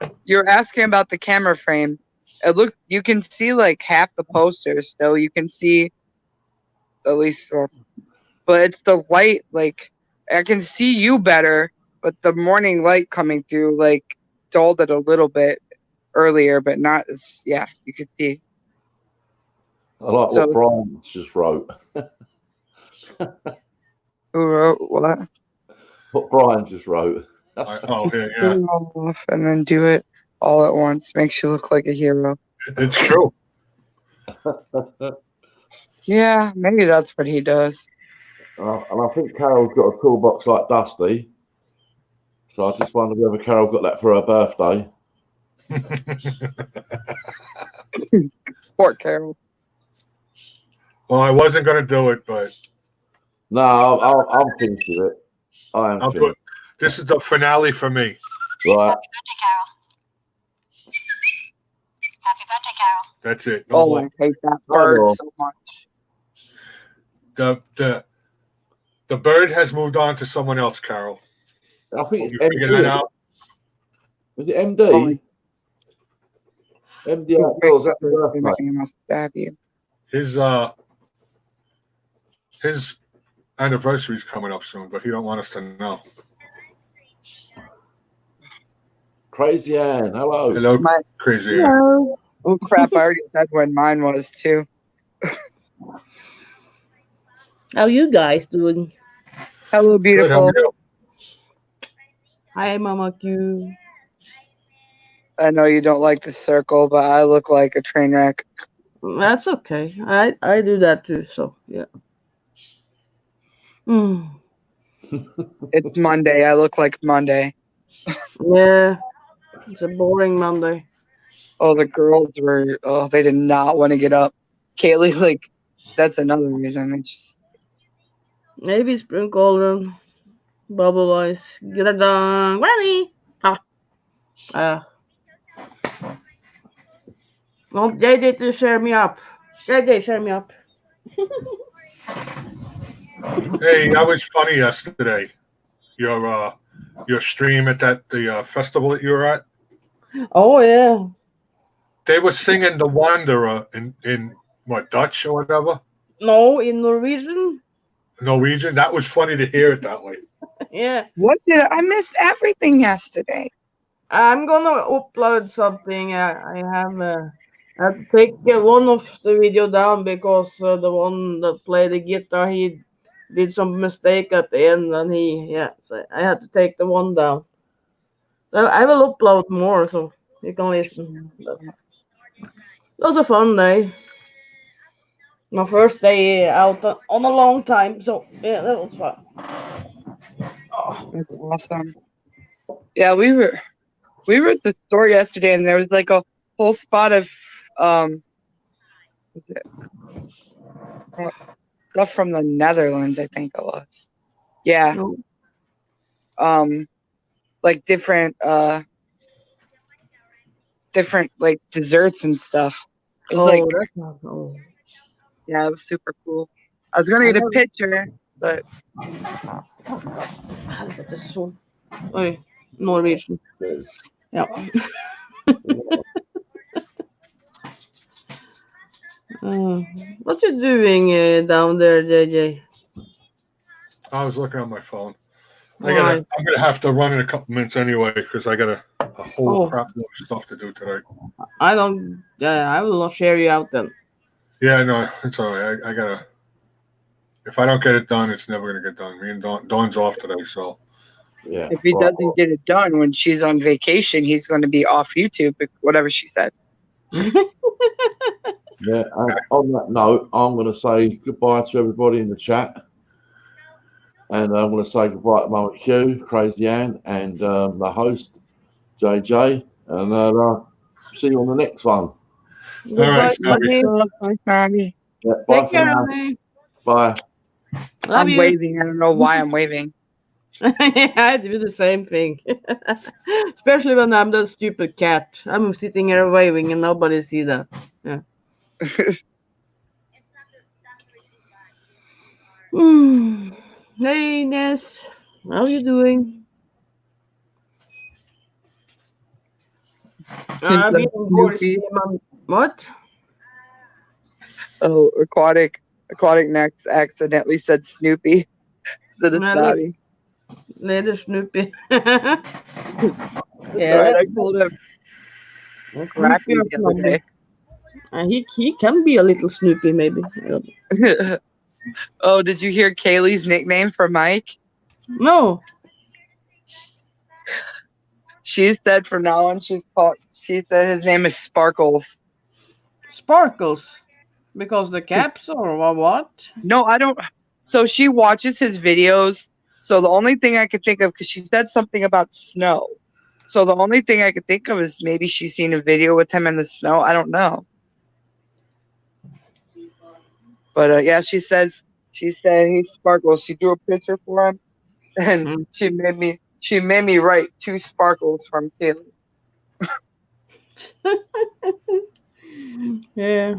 it. You're asking about the camera frame. You can see like half the posters, so you can see at least, but it's the light. Like I can see you better, but the morning light coming through like dulled it a little bit earlier, but not as, yeah, you could see. I like what Brian just wrote. Who wrote what? What Brian just wrote. Oh, yeah. Turn it all off and then do it all at once. Makes you look like a hero. It's true. Yeah, maybe that's what he does. And I think Carol's got a toolbox like Dusty. So I just wonder whether Carol got that for her birthday. Poor Carol. Well, I wasn't going to do it, but No, I'm finished with it. I am finished. This is the finale for me. Right. Happy birthday, Carol. That's it. No Oh, more. I hate that bird no. so much. The bird has moved on to someone else, Carol. I think You it's figured that MD. out? Was it MD? MD outdoors. Happy birthday. I must stab you. His anniversary is coming up soon, but he don't want us to know. Crazy Ann, hello. Hello, Crazy Ann. Hello. Oh crap! I already said when mine was too. How you guys doing? Hello, Good, how beautiful. are you? Hi, Mama Q. I know you don't like the circle, but I look like a train wreck. That's okay. I do that too. So yeah. It's Monday. I look like Monday. Yeah. It's a boring Monday. Oh, the girls were. Oh, they did not want to get up. Kaylee, like, that's another reason. They just. Maybe spring cauldron. Bubble boys. Get it done. Granny. Want JJ to share me up. JJ, share me up. Hey, that was funny yesterday. Your stream at the festival that you were at. Oh yeah. They were singing "The Wanderer" in what, Dutch or whatever, No, in Norwegian. Norwegian. That was funny to hear it that way. Yeah. What did I missed everything yesterday? I'm gonna upload something. I have I had to take one of the video down because the one that played the guitar, he did some mistake at the end, and so I had to take the one down. So I will upload more so you can listen. But it was a fun day. My first day out on a long time, so yeah, that was fun. Oh, That's awesome. Yeah, we were at the store yesterday, and there was like a whole spot of what's it? Stuff from the Netherlands, I think it was. Yeah, no. like different like desserts and stuff. It was like, That's not. Oh. yeah, it was super cool. I was gonna I get a know. picture, but Helvete så. Oi, Norwegian. Ja. What you doing down there, JJ? I was looking on my phone. Why? I'm gonna have to run in a couple minutes anyway because I got a whole Oh. crap load of stuff to do today. I don't. I will not share you out then. Yeah, no, it's all right. I gotta. If I don't get it done, it's never gonna get done. Me and Dawn's off today, so Yeah. if he right. doesn't get it done when she's on vacation, he's going to be off YouTube, whatever she said. Yeah. On that note, I'm going to say goodbye to everybody in the chat, and I'm going to say goodbye to Mama Q, Crazy Ann, and the host JJ, and see you on the next one. right, Goodbye, buddy. Bye, Mommy. Yeah, bye Take for care, now. honey. Bye. Love I'm you. waving. I don't know why I'm waving. I do the same thing. Especially when I'm that stupid cat. I'm sitting here waving and nobody see that. Yeah. Hey, Ness. How you doing? I've been Snoopy. What? Oh, Aquatic Next accidentally said Snoopy. Said it's No, Snobby. Little Snoopy. Yeah, Yeah, I told him Crappy the other day. He can be a little Snoopy, maybe. I don't know. Oh, did you hear Kaylee's nickname for Mike? No. She said from now on she said his name is Sparkles. Sparkles. Because the caps or what? No, I don't. So she watches his videos. So the only thing I could think of, because she said something about snow. So the only thing I could think of is maybe she's seen a video with him in the snow. I don't know. But yeah, she said he's Sparkles. She drew a picture for him, and she made me write 2 sparkles from Kaylee. Yeah.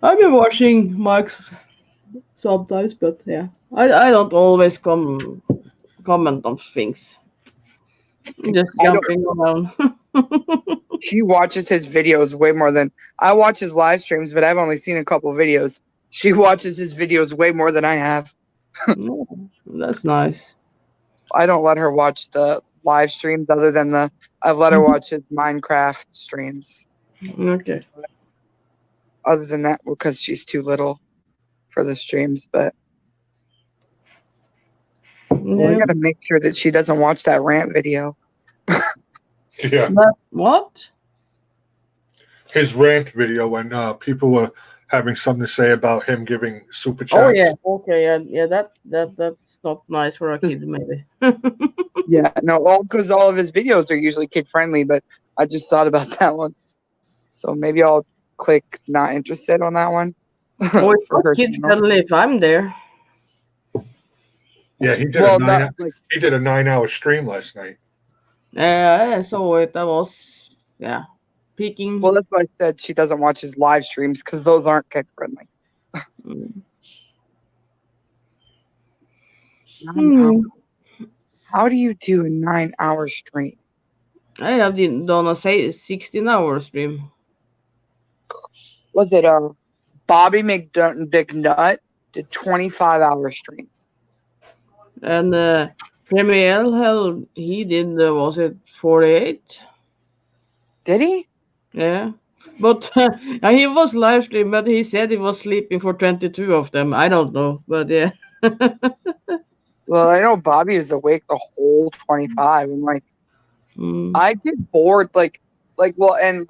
I've been watching Mike's sometimes, but yeah. I don't always comment on things. I'm just jumping around. She watches his videos way more than I watch his live streams, but I've only seen a couple videos. She watches his videos way more than I have. Yeah, that's nice. I don't let her watch the live streams other than I've let her watch his Minecraft streams. Okay. Other than that, because she's too little for the streams, but we gotta make sure that she doesn't watch that rant video. yeah. What? His rant video when people were having something to say about him giving super chats. Oh yeah. Okay. Yeah. That's not nice for a kid, maybe. Yeah. No. Because all of his videos are usually kid friendly, but I just thought about that one, so maybe I'll click not interested on that one. Oh, it's not kid friendly if I'm there. Yeah, he did he did a 9-hour stream last night. Yeah, I saw it. That was peaking. Well, that's why I said she doesn't watch his live streams because those aren't kid friendly. How do you do a 9-hour stream? I have done a 16-hour stream. Was it Bobby McNutt did 25-hour stream? And Premiere, he did, was it 48? Did he? Yeah. But he was live stream, but he said he was sleeping for 22 of them. I don't know, but yeah. Well, I know Bobby was awake the whole 25. I'm like, Mm. I get bored, and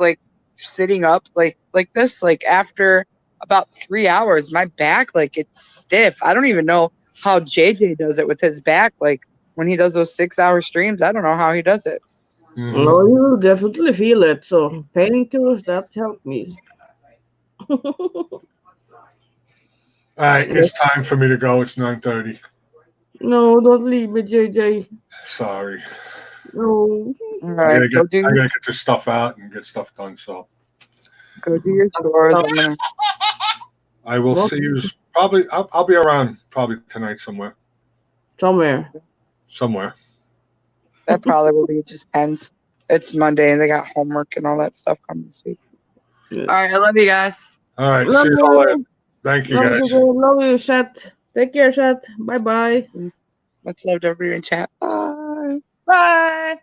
sitting up like this, like after about 3 hours, my back like it's stiff. I don't even know how JJ does it with his back. Like when he does those 6-hour streams, I don't know how he does it. Mhm. No, you definitely feel it. So painkillers that help me. All right, it's time for me to go. It's 9:30. No, don't leave me, JJ. Sorry. No. All right, I go gotta get this stuff out and get stuff done. So do your chores. I'm gonna. I will Well- see you probably. I'll be around probably tonight somewhere. Somewhere. Somewhere. That probably will be. It just depends. It's Monday and they got homework and all that stuff coming this week. Yeah. All right, I love you guys. All right. Love See you all you. later. Thank you, guys. Love you, chat. Take care, chat. Bye bye. Much love to everyone in chat. Bye. Bye.